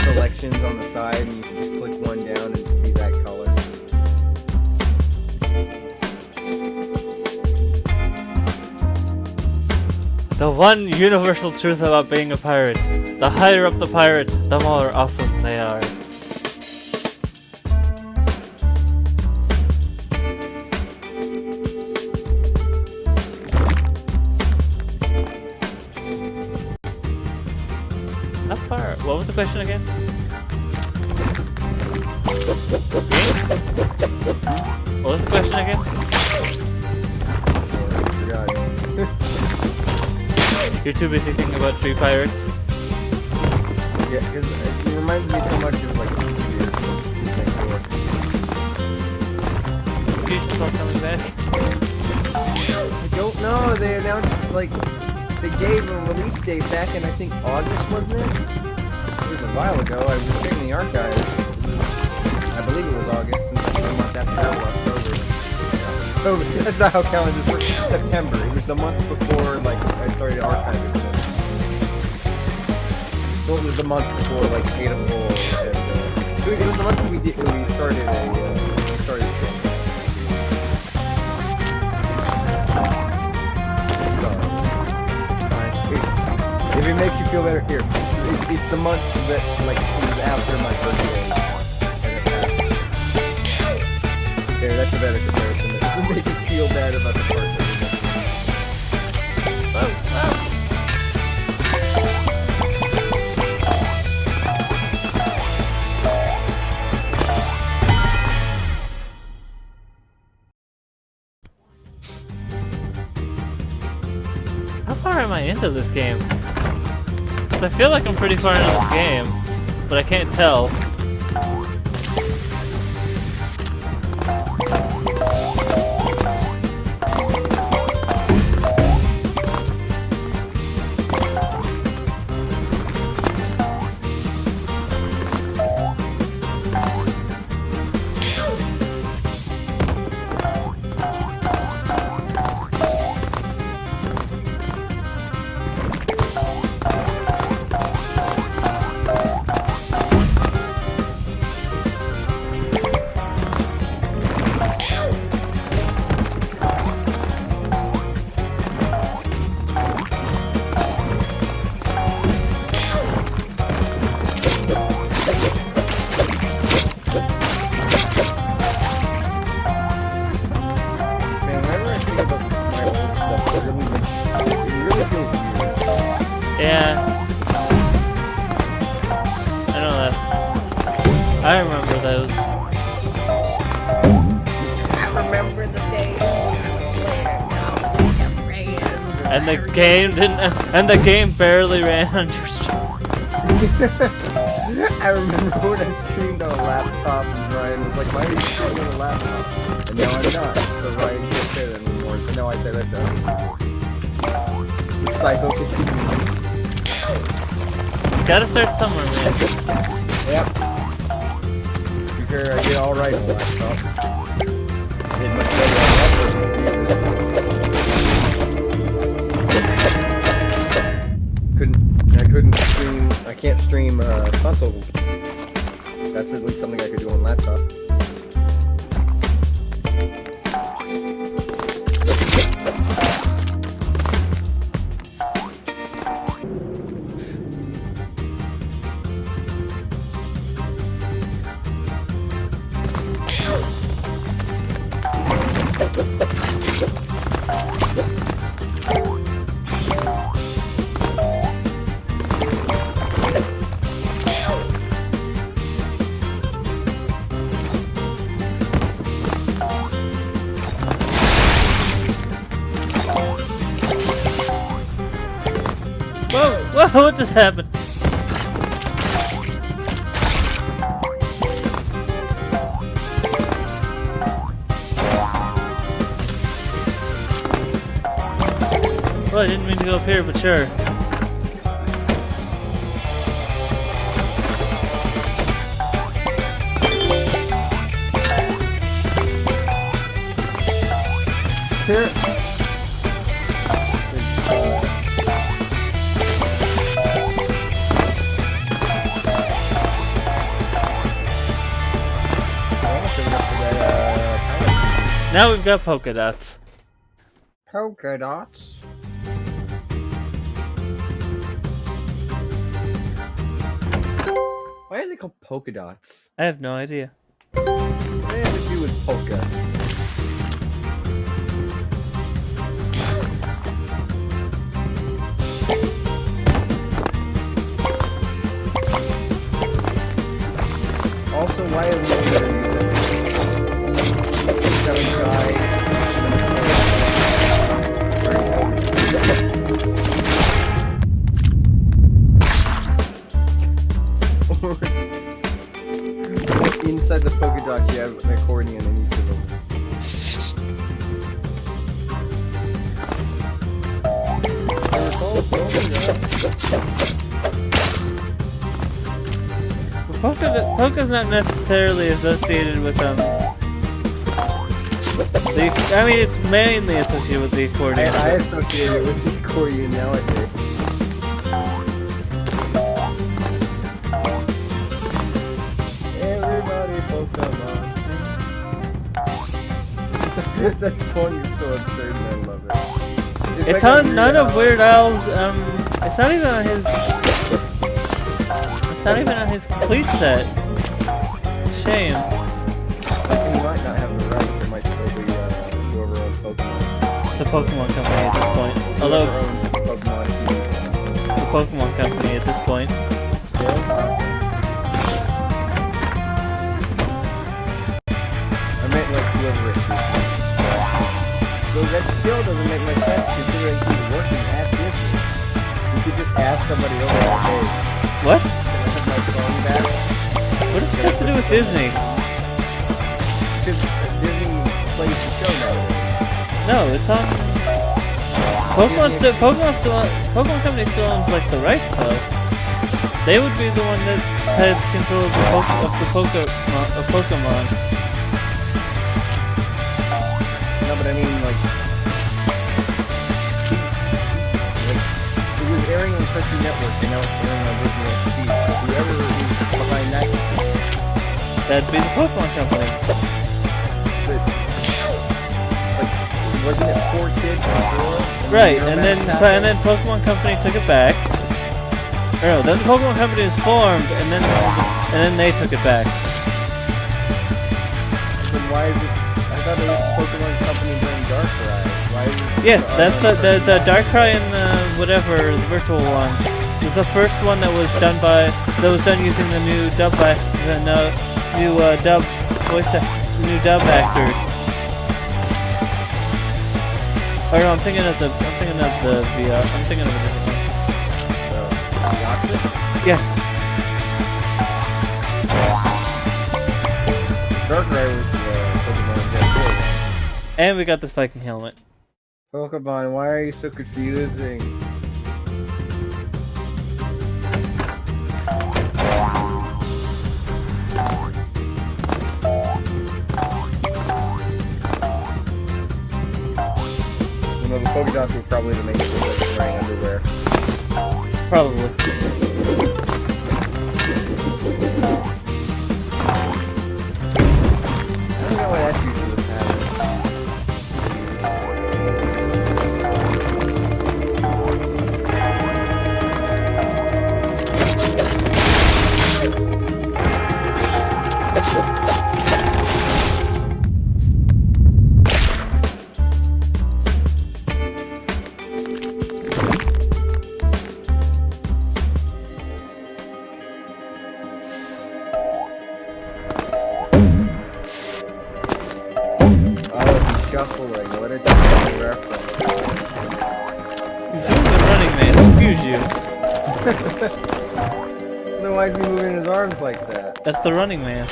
selections on the side and you can just click one down and be that color? The one universal truth about being a pirate. The higher up the pirate, the more awesome they are. How far? What was the question again? What was the question again? You're too busy thinking about Tree Pirates? Yeah, because it reminds me so much of like Super Gear. Fusion's not coming back. I don't know. They announced like they gave a release date back in I think August, wasn't it? It was a while ago. I was checking the archives. It was, I believe it was August, and the month after that was October. So that's not how calendars work. September. It was the month before like I started archiving. So it was the month before like Hateful, and it was the month we started a If it makes you feel better, here. It's the month that, like, is after my birthday. And it passed. There, that's a better comparison. It doesn't make us feel bad about the part that Whoa, whoa. How far am I into this game? 'Cause I feel like I'm pretty far into this game, but I can't tell. Man, whenever I think about my old stuff, it really feels weird. Yeah. I know that. I remember those. I remember the day And the game didn't. And the game barely ran on your stream. I remember when I streamed on a laptop and Ryan was like, why are you streaming on a laptop? And now I'm not, so Ryan can't say that anymore, so now I say that down. The cycle continues. Gotta start somewhere, man. Yep. To be fair, I did alright on a laptop. I did much better on laptop. I couldn't stream, I can't stream console. That's at least something I could do on laptop. Whoa, whoa, what just happened? Well, I didn't mean to go up here, but sure. Here. Now we've got polka dots. Polka dots. Why are they called polka dots? I have no idea. What do they have to do with polka? Also, why are we selling inside the polka dot, you have an accordion in each of them. Polka's not necessarily associated with I mean, it's mainly associated with the accordion. I associate it with the accordion nowadays. Everybody Pokemon. That song is so absurd and I love it. It's like a on none of Al. Weird Al's It's not even on his. It's not even on his complete set. Shame. You might not have the rights. It might still be whoever owns Pokemon. The Pokemon Company at this point. Although Whoever owns Pokemon TV. the Pokemon Company at this point. Still? I meant like whoever it is. So that still doesn't make much sense considering he's working at Disney. You could just ask somebody over there, hey, What? can I have my phone back? What does this have to do with Disney? Because Disney plays the show nowadays. No, it's on. Pokemon Company still owns like the rights though. They would be the one that has control of the Pokemon. No, but I mean, like, it was airing on Cartoon Network, and now it's airing on Disney XD. So whoever is behind that, That'd be the Pokemon Company. but, like, wasn't it 4 kids before? Right, Miramax and then happened? Pokemon Company took it back. Or no, then the Pokemon Company was formed, and then they took it back. Then why is it? I thought it was Pokemon Company during Darkrai. Why is it? Yes, that's the Darkrai and the whatever the virtual one was the first one that was done using the new dub actors. Or no, I'm thinking of the VR. I'm thinking of a different one. Deoxys? Yes. Darkrai was Pokemon Gen And we got this Viking helmet. Pokemon, why are you so confusing? You know, the Pokedots were probably to make it look like wearing underwear. Probably. I don't know why that's usually the pattern. Shuffling, what a different reference. He's doing the running man. Excuse you. Then why is he moving his arms like that? That's the running man.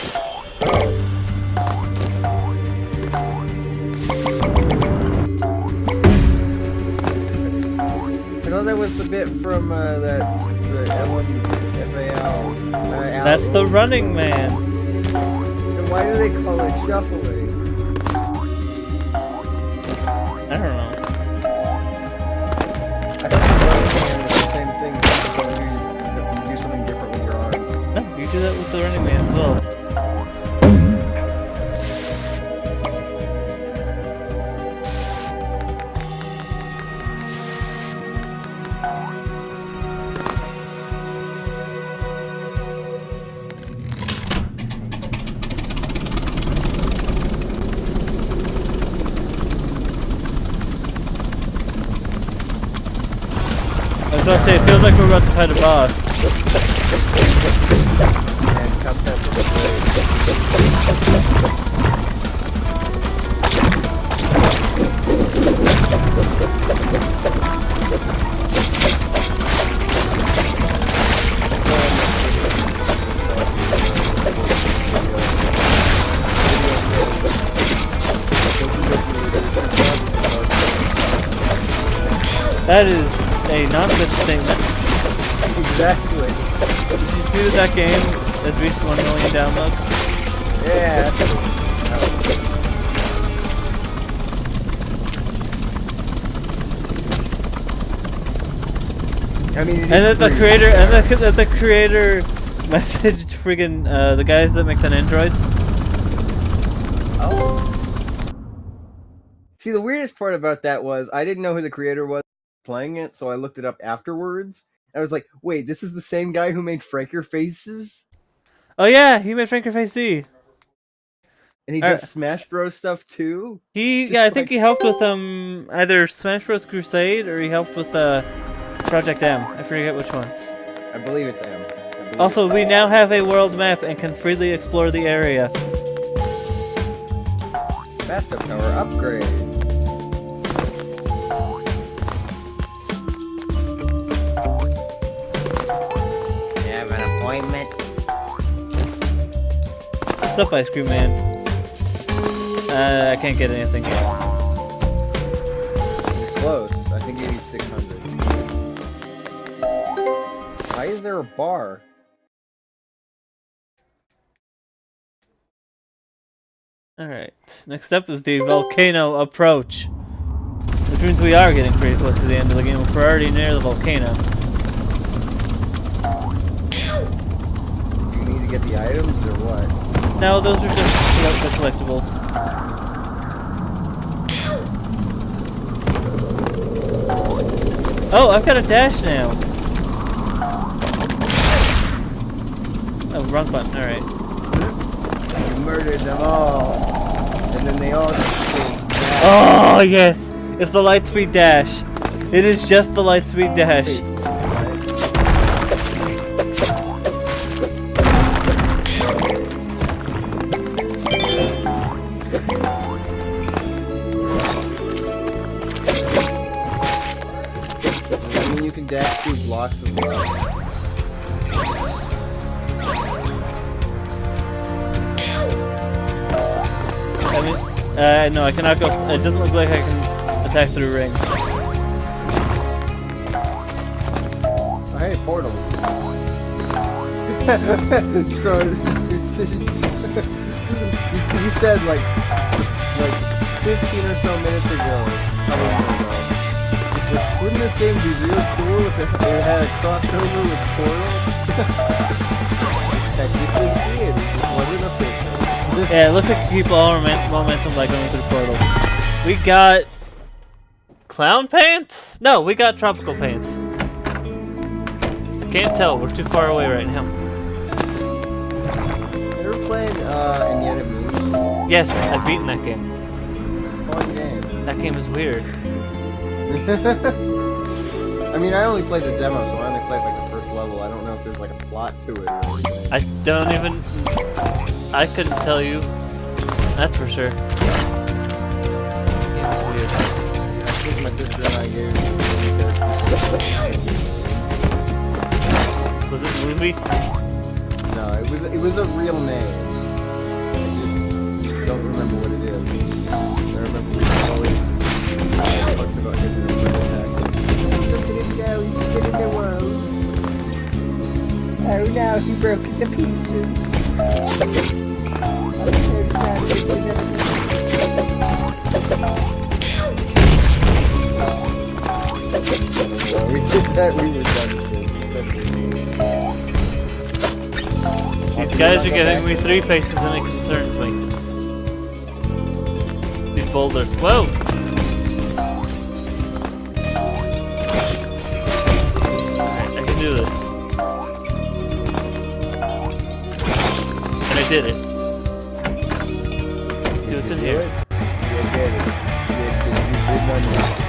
I thought that was the bit from the LMFAO. That's the running man. Then why do they call it shuffling? I don't know. I thought the running man was the same thing. So you do something different with your arms. No, you do that with the running man as well. I was about to say, it feels like we're about to fight a boss. And Cuphead was That is a nonsense thing. Exactly. Did you see that game has reached 1 million downloads? Yeah, that's cool. I mean, it And is that the free. creator messaged friggin' the guys that make the androids. Oh. See, the weirdest part about that was I didn't know who the creator was. playing it, so I looked it up afterwards. I was like, wait, this is the same guy who made Franker Faces? Oh yeah, he made Franker Face Z. And he Alright. does Smash Bros stuff too? He Just yeah, I think like- he helped with either Smash Bros Crusade or he helped with Project M. I forget which one. I believe it's M. I believe Also, we now have a world map and can freely explore the area. Bathtub tower upgrades. You have an appointment? What's up, Ice Cream Man? I can't get anything yet. You're close. I think you need 600. Why is there a bar? Alright, next up is the volcano approach. Which means we are getting pretty close to the end of the game. We're already near the volcano. Do you need to get the items or what? No, those are just the collectibles. Oh, I've got a dash now. Oh, wrong button. Alright. You murdered them all. And then they all just came back. Oh, yes! It's the Lightspeed Dash. It is just the Lightspeed Dash. I mean, you can dash through blocks as well. I mean, no, I cannot go. It doesn't look like I can attack through rings. Oh, hey, portals. So, you said like 15 or so minutes ago, it's like, wouldn't this game be real cool if it had a crossover with Portal? Technically it did, it just wasn't official. Yeah, it looks like you keep all our momentum by going through portals. We got clown pants? No, we got tropical pants. I can't tell. We're too far away right now. You ever played Indiana Moves? Yes, I've beaten that game. Fun game. That game is weird. I mean, I only played the demo, so I only played like the first level. I don't know if there's like a plot to it or anything. I don't even... I couldn't tell you. That's for sure. The game is weird. I think my sister and I gave Was it movie? No, it was a real name. I just don't remember what it is. I remember we always talked about him in the attack. Look at him go, he's spinning the world. Oh no, he broke into pieces. I'm so sad that we never... we did that, we were done. These guys are giving me 3 faces and it concerns me. These boulders. Whoa! Alright, I can do this. And I did it. See what's in here? Yeah, I did it. You did none.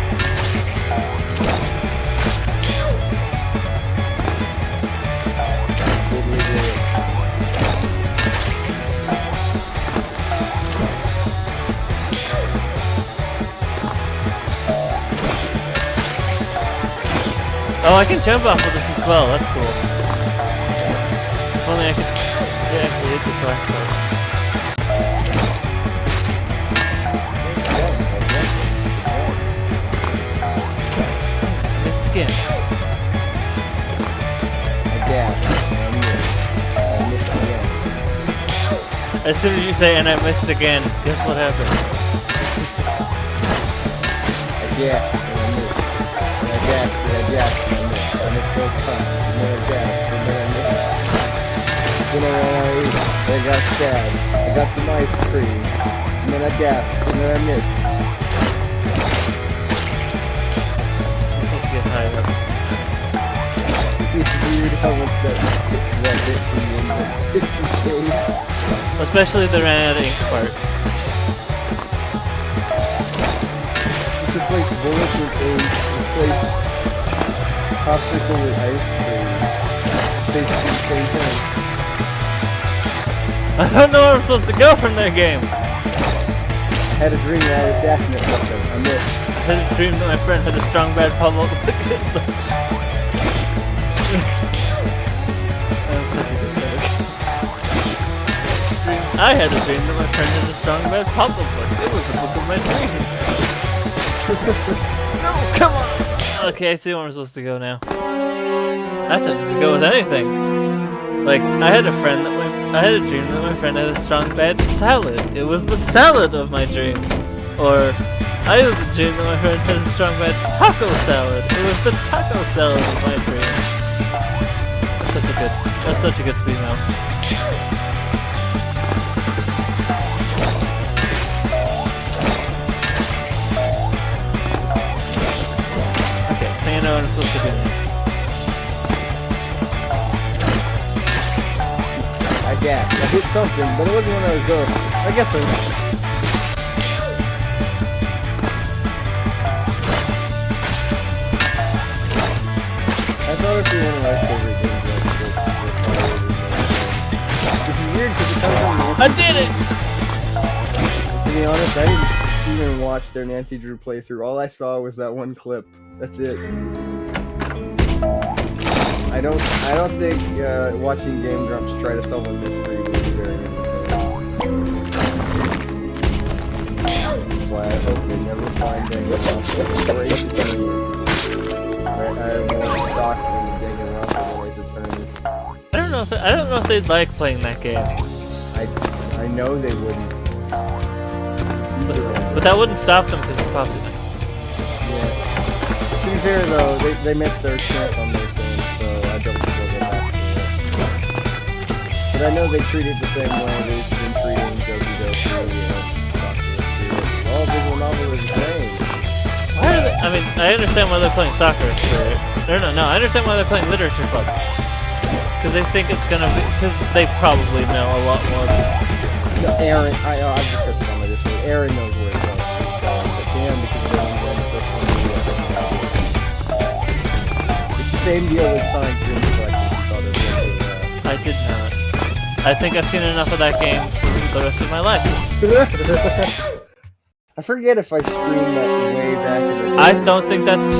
Oh, I can jump off of this as well. That's cool. If only I could actually hit this last part. I missed again. As soon as you say, and I missed again, guess what happens? I got sad. I got some ice cream. And then I dapped. And then I missed. how much that hit from Especially the ran out of ink part. You could place bullets with ink, replace popsicle with ice cream. Basically the same thing. I don't know where I'm supposed to go from that game. Had a dream that I was dashing at something. I missed. I had a dream that my friend had a strong bad pummel. That's such a good joke. I had a dream that my friend had a strong bad pummel book. It was the book of my dreams. No, come on! Okay, I see where I'm supposed to go now. I thought to go with anything. Like, I had a dream that my friend had a strong bad salad. It was the salad of my dreams. Or, I had a dream that my friend had a strong bad taco salad. It was the taco salad of my dreams. That's such a good speed now. Okay, I think I know what I'm supposed to do now. I hit something, but it wasn't when I was going. I guess I thought it'd be one of my favorite games. Which is weird because it comes from I did it! To be honest, I didn't even watch their Nancy Drew playthrough. All I saw was that one clip. That's it. I don't think watching Game Grumps try to solve a mystery would be very entertaining. That's why I hope they never find Danganronpa. I won't stock in Danganronpa for Ace Attorney. I don't know if they'd like playing that game. I know they wouldn't. But that wouldn't stop them because it's popular. Yeah. To be fair though, they missed their chance on those games, so I don't think they'll go back to it. But I know they treat it the same way they've been treating Doki Doki and Doctor Spirit. All visual novel is the same. Why are they, I mean, I understand why they're playing soccer spirit. No, I understand why they're playing literature club. Because they think it's gonna be, because they probably know a lot more than... No, Aaron, I've discussed it on my Discord. Aaron knows where it's going, but Dan, because of it's the same deal with Sonic Dream Collection. I did not. I think I've seen enough of that game for the rest of my life. I forget if I streamed that way back in the day. I don't think that's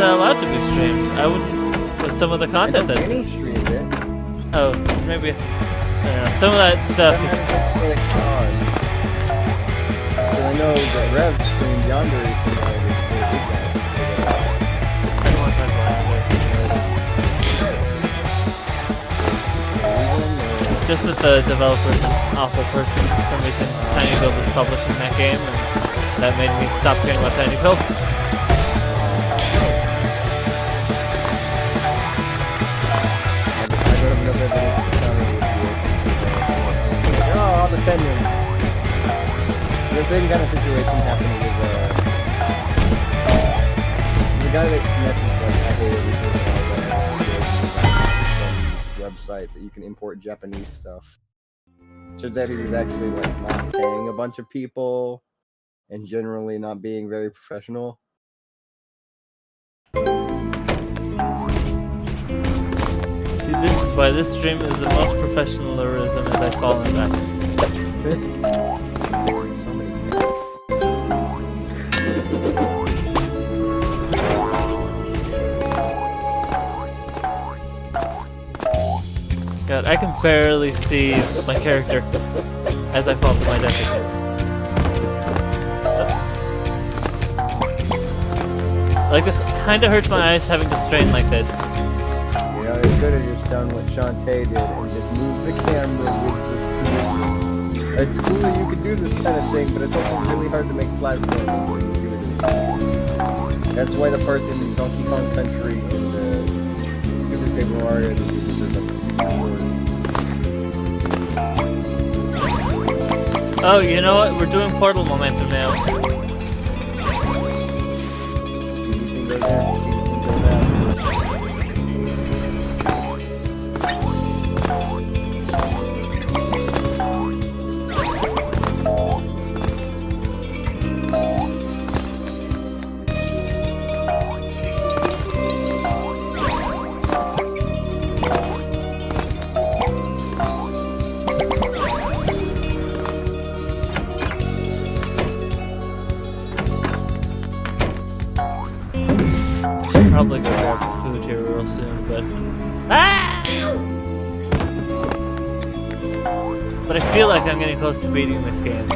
allowed to be streamed. I wouldn't, with some of the content that... Danny streamed it. Oh, maybe, I don't know, some of that stuff... I know that Rev streamed Yonder recently. I don't want to talk about it. Just that the developer's an awful person for some reason. Tiny Build was publishing that game, and that made me stop caring about Tiny Build. Oh, the pendant. The same kind of situation happened with the guy that messaged like I hate everything website that you can import Japanese stuff. Turns out he was actually like not paying a bunch of people and generally not being very professional. See, this is why this stream is the most professionalism as I fall in back. So many minutes. God, I can barely see my character as I fall to my death again. Like, this kinda hurts my eyes having to strain like this. You know, you could have just done what Shantae did and just moved the camera with the... It's cool that you could do this kind of thing, but it's also really hard to make platforms when you do this. That's why the parts in Donkey Kong Country and the Super Paper Mario that you just Oh, you know what? We're doing portal momentum now. probably go grab food here real soon, but but I feel like I'm getting close to beating this game.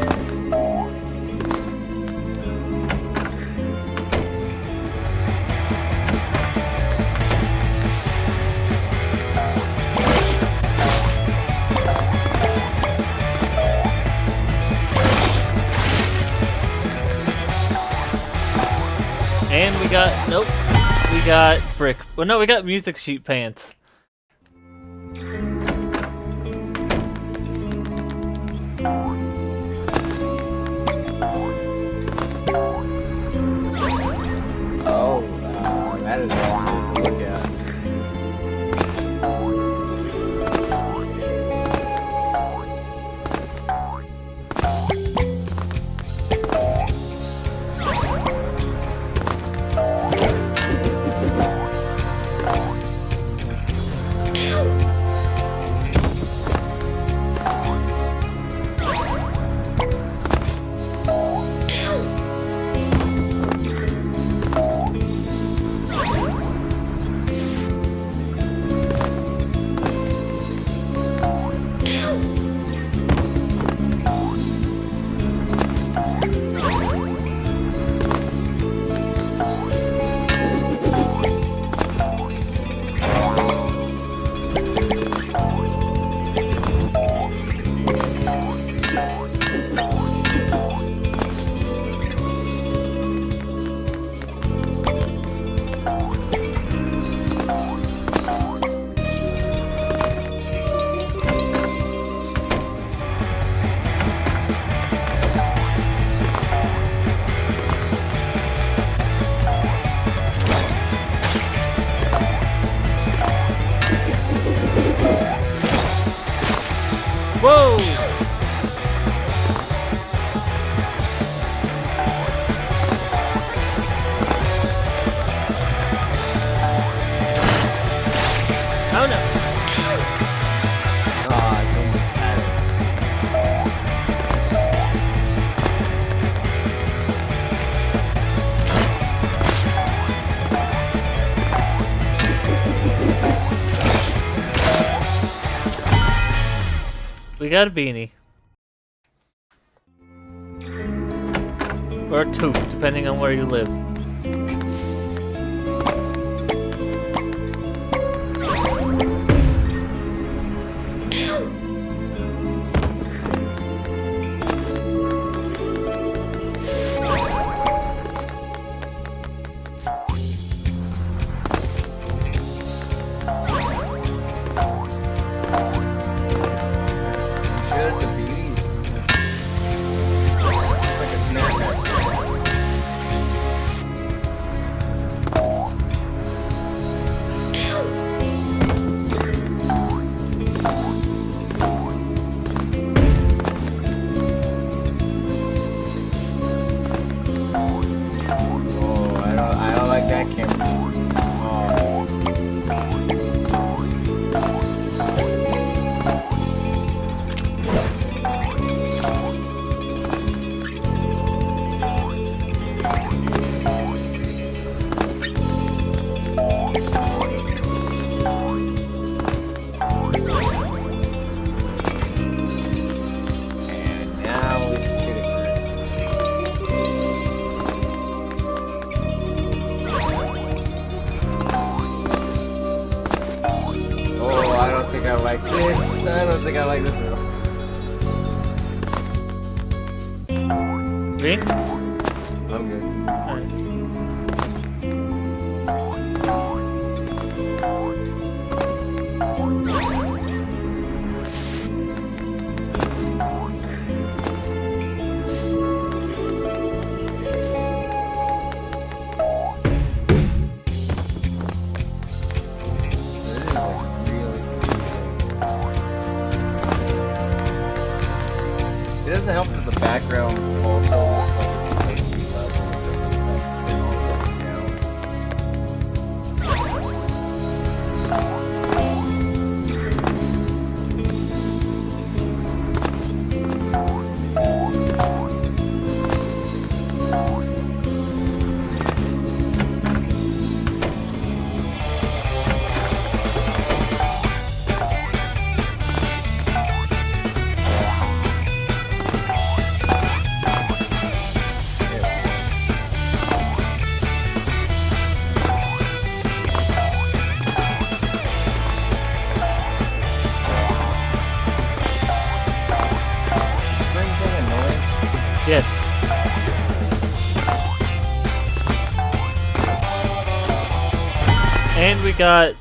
And we got, nope, we got brick. Well, no, we got music sheet pants. Oh, that is good to look at. Whoa! Oh no! Ah, I almost had it. We got a beanie. Or a toque, depending on where you live. Sure, it's a beanie. It's like a snapback. Oh, I don't like that camera. Oh. And now let's get it first. Oh, I don't think I like this. I don't think I like this at all. Green? I'm good. Alright. This is like really. It doesn't help that the background also looks like it's supposed to be level, except for the fact that they all go down. And we got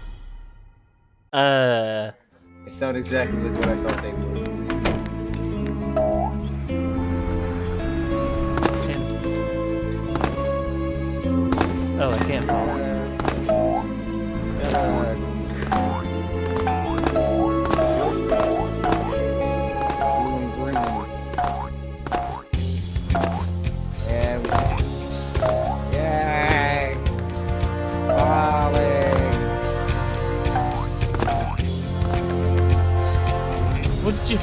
They sound exactly like what I thought they would. oh, I can't follow. Blue and green. And yay! Ollie! Would you?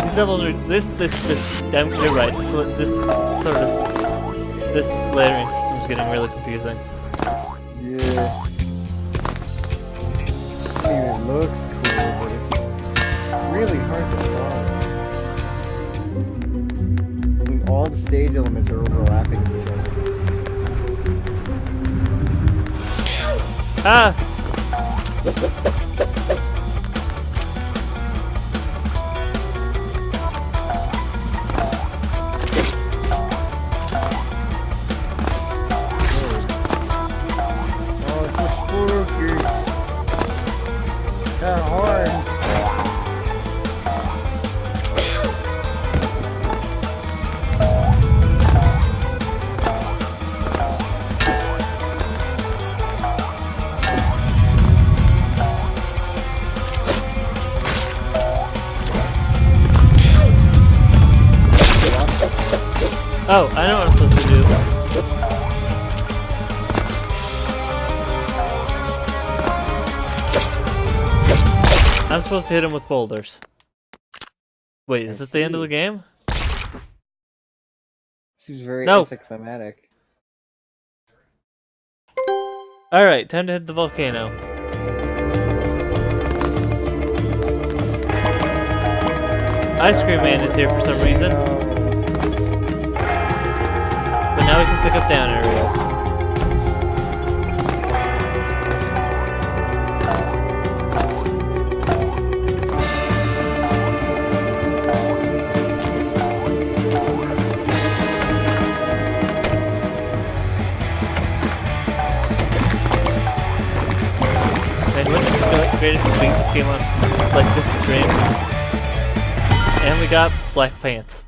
These levels are you're right. This layering system is getting really confusing. Yeah. I mean, it looks cool, but it's really hard to follow. When all the stage elements are overlapping each other. Ah! Oh, it's so spooky. That horns. Oh, I know what I'm supposed to do. I'm supposed to hit him with boulders. Wait, is this the end of the game? Seems very No. anticlimactic. Alright, time to hit the volcano. Ice Cream Man is here for some reason. But now we can pick up down areas. And wouldn't it be great if we beat this game on like this stream? And we got black pants.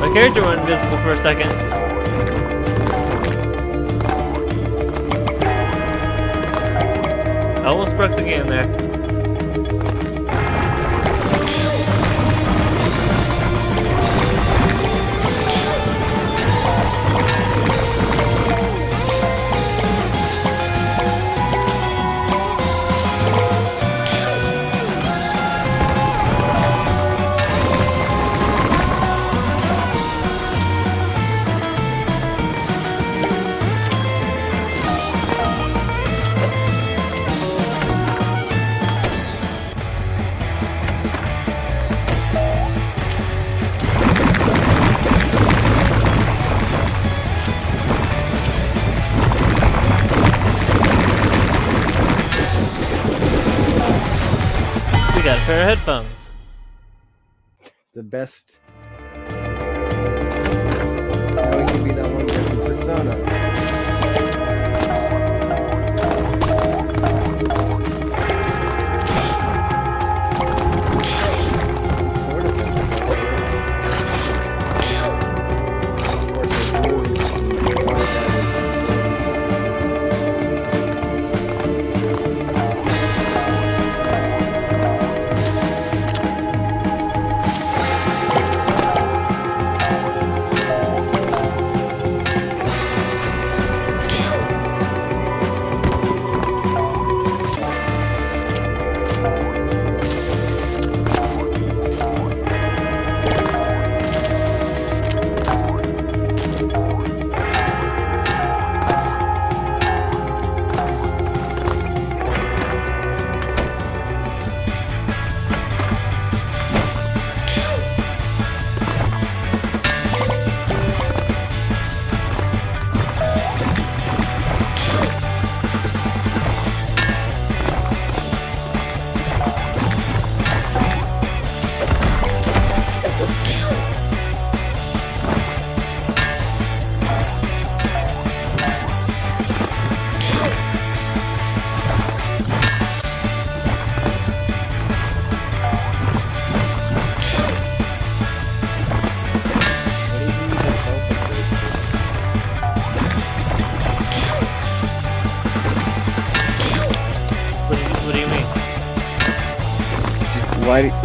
My character went invisible for a second. I almost broke the game there. We got a pair of headphones. The best. Now we can be that one guy from Persona. Sort of. Of course, there's rules and all of that.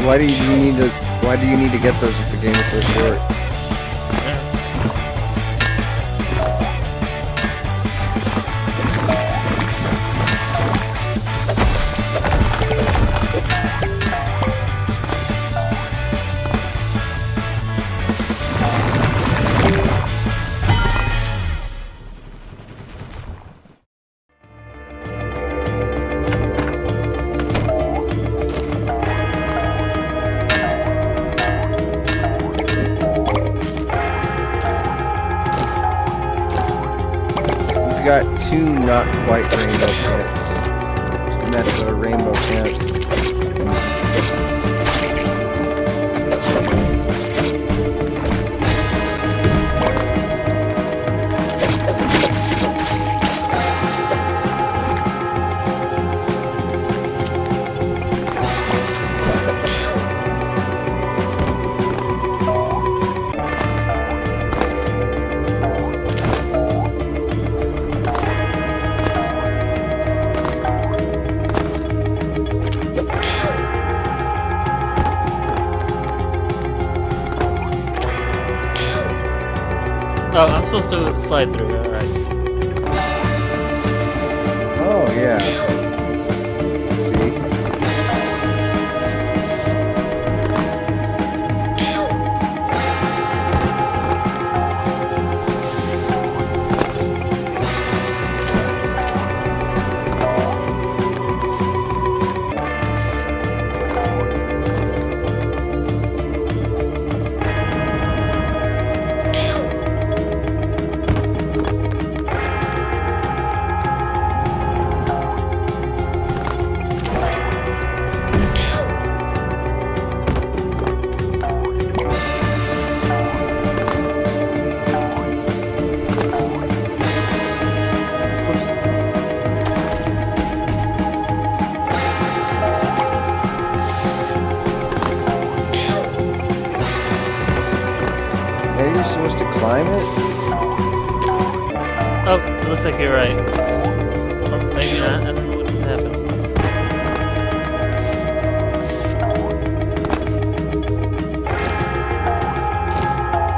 What do you mean? Why do you need to get those if the game is so short? We've got two not quite rainbow pants. That's the rainbow pants. Oh, I'm supposed to slide through, alright. Oh yeah. See? Are you supposed to climb it? Oh, it looks like you're right. Or maybe not. I don't know what just happened.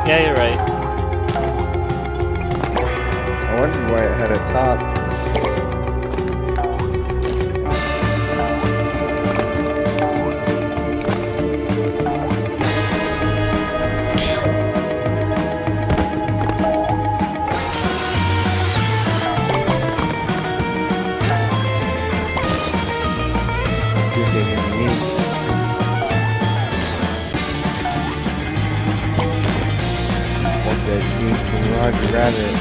Yeah, you're right. I wondered why it had a top. Like that scene from Roger Rabbit.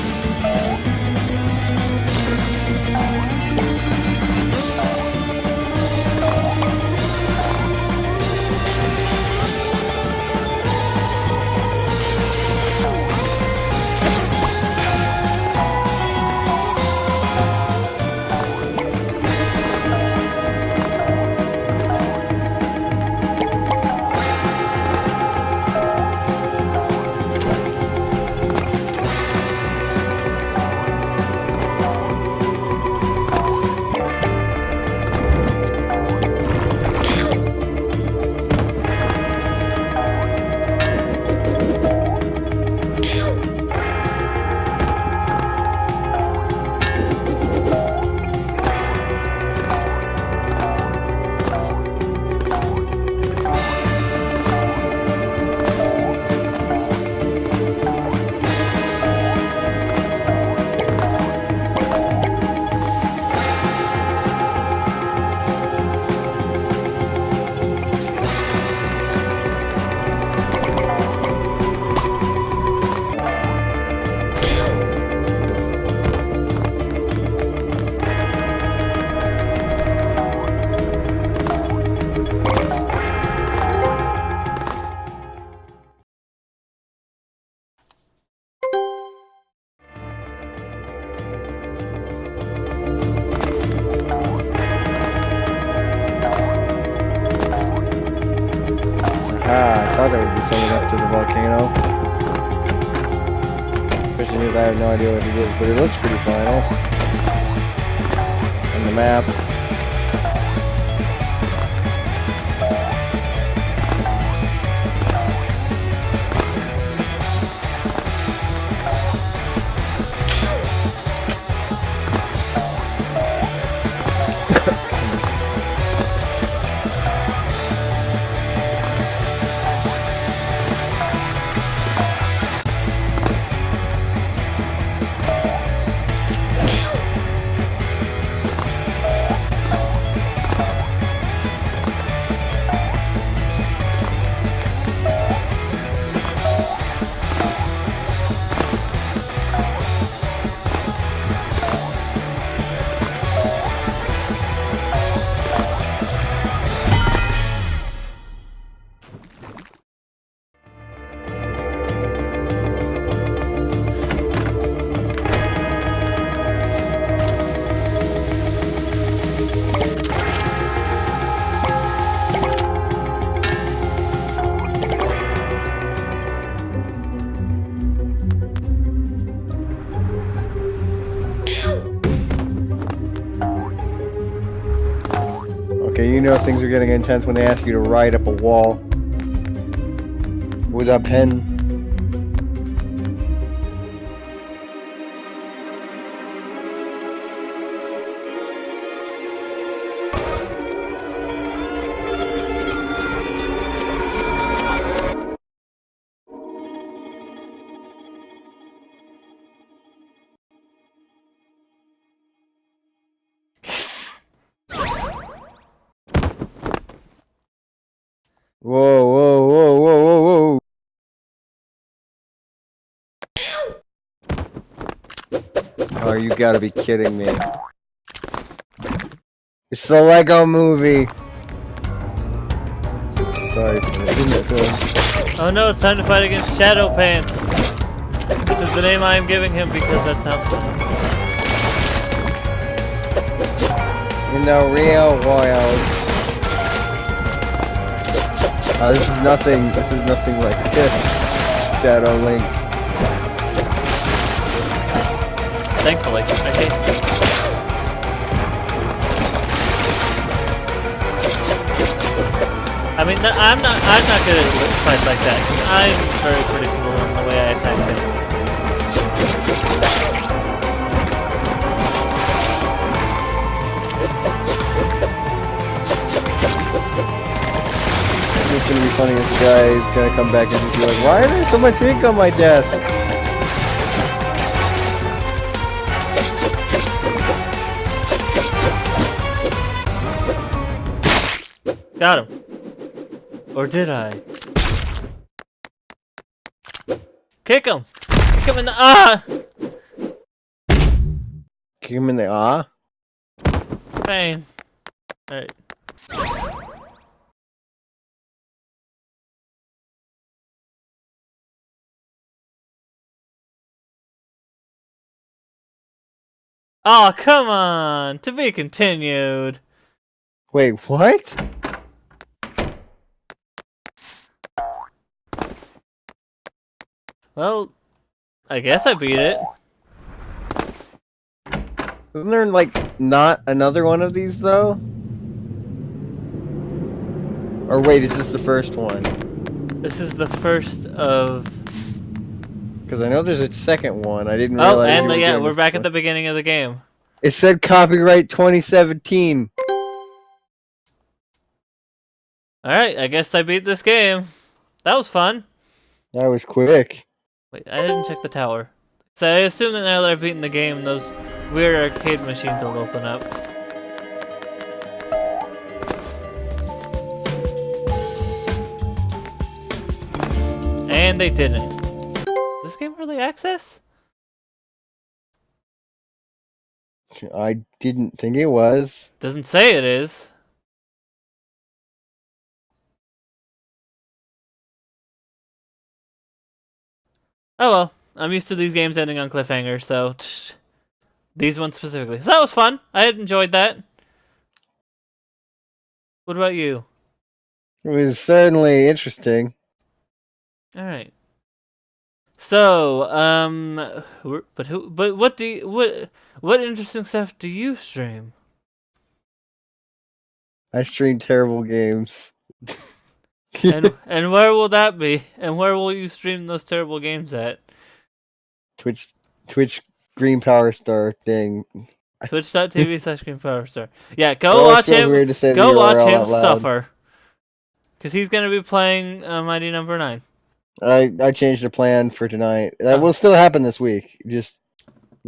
Ah, I thought there would be someone up to the volcano. Question is, I have no idea what it is, but it looks pretty final. On the map. Okay, you know things are getting intense when they ask you to ride up a wall with a pen. Whoa, whoa, whoa, whoa, whoa, whoa. Oh, you gotta be kidding me. It's the Lego Movie. Sorry for this. Oh no, it's time to fight against Shadow Pants! Which is the name I am giving him because that sounds fun. In the real world. This is nothing like this. Shadow Link. Thankfully, I think. I mean, I'm not good at fights like that. 'Cause I'm very predictable in the way I attack things. It's gonna be funny if the guy is gonna come back and just be like, why is there so much ink on my desk? Got him. Or did I? Kick him! Kick him in the Kick him in the ah? pain. Alright. Oh, come on! To be continued. Wait, what? Well, I guess I beat it. Isn't there, like, not another one of these, though? Or wait, is this the first one? This is the first of... Because I know there's a second one. I didn't Oh, realize. and you were yeah, doing we're this back at one. the beginning of the game. It said copyright 2017. Alright, I guess I beat this game. That was fun. That was quick. Wait, I didn't check the tower. So I assume that now that I've beaten the game, those weird arcade machines will open up. And they didn't. This game early access? I didn't think it was. Doesn't say it is. Oh well, I'm used to these games ending on cliffhangers, so these ones specifically. So that was fun. I had enjoyed that. What about you? It was certainly interesting. All right. So, what interesting stuff do you stream? I streamed terrible games. And where will that be? And where will you stream those terrible games at? Twitch Green Power Star thing. Twitch.tv/GreenPowerStar. Yeah, It go always watch feels him. weird to say the Go watch URL him out loud. suffer. Because he's gonna be playing Mighty Number 9. I changed the plan for tonight. That Oh. will still happen this week. Just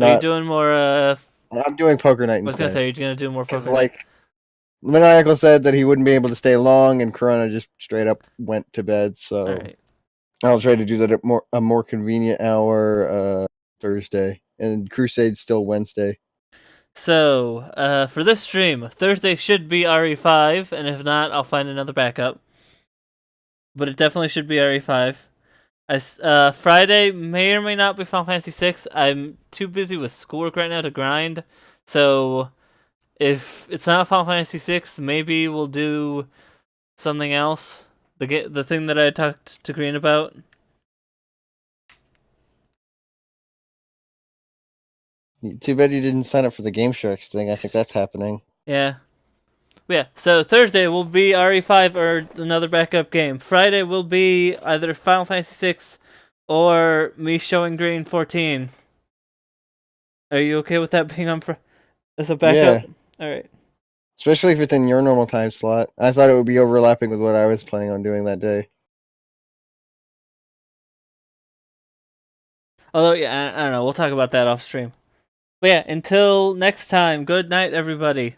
Are you not. doing more? I'm doing poker night I was gonna instead. say you're gonna do more Because poker. like, Maniacal said that he wouldn't be able to stay long, and Corona just straight up went to bed. So All right. I'll try to do that at a more convenient hour Thursday, and Crusade's still Wednesday. So, for this stream, Thursday should be RE5, and if not, I'll find another backup. But it definitely should be RE5. Friday may or may not be Final Fantasy 6. I'm too busy with schoolwork right now to grind. So, if it's not Final Fantasy 6, maybe we'll do something else. The thing that I talked to Green about. Too bad you didn't sign up for the Game Sharks thing. I think that's happening. Yeah. But yeah, so Thursday will be RE5 or another backup game. Friday will be either Final Fantasy 6 or me showing Green 14. Are you okay with that being on as a backup? Yeah. Alright. Especially if it's in your normal time slot. I thought it would be overlapping with what I was planning on doing that day. Although, yeah, I don't know. We'll talk about that off stream. But yeah, until next time, good night, everybody.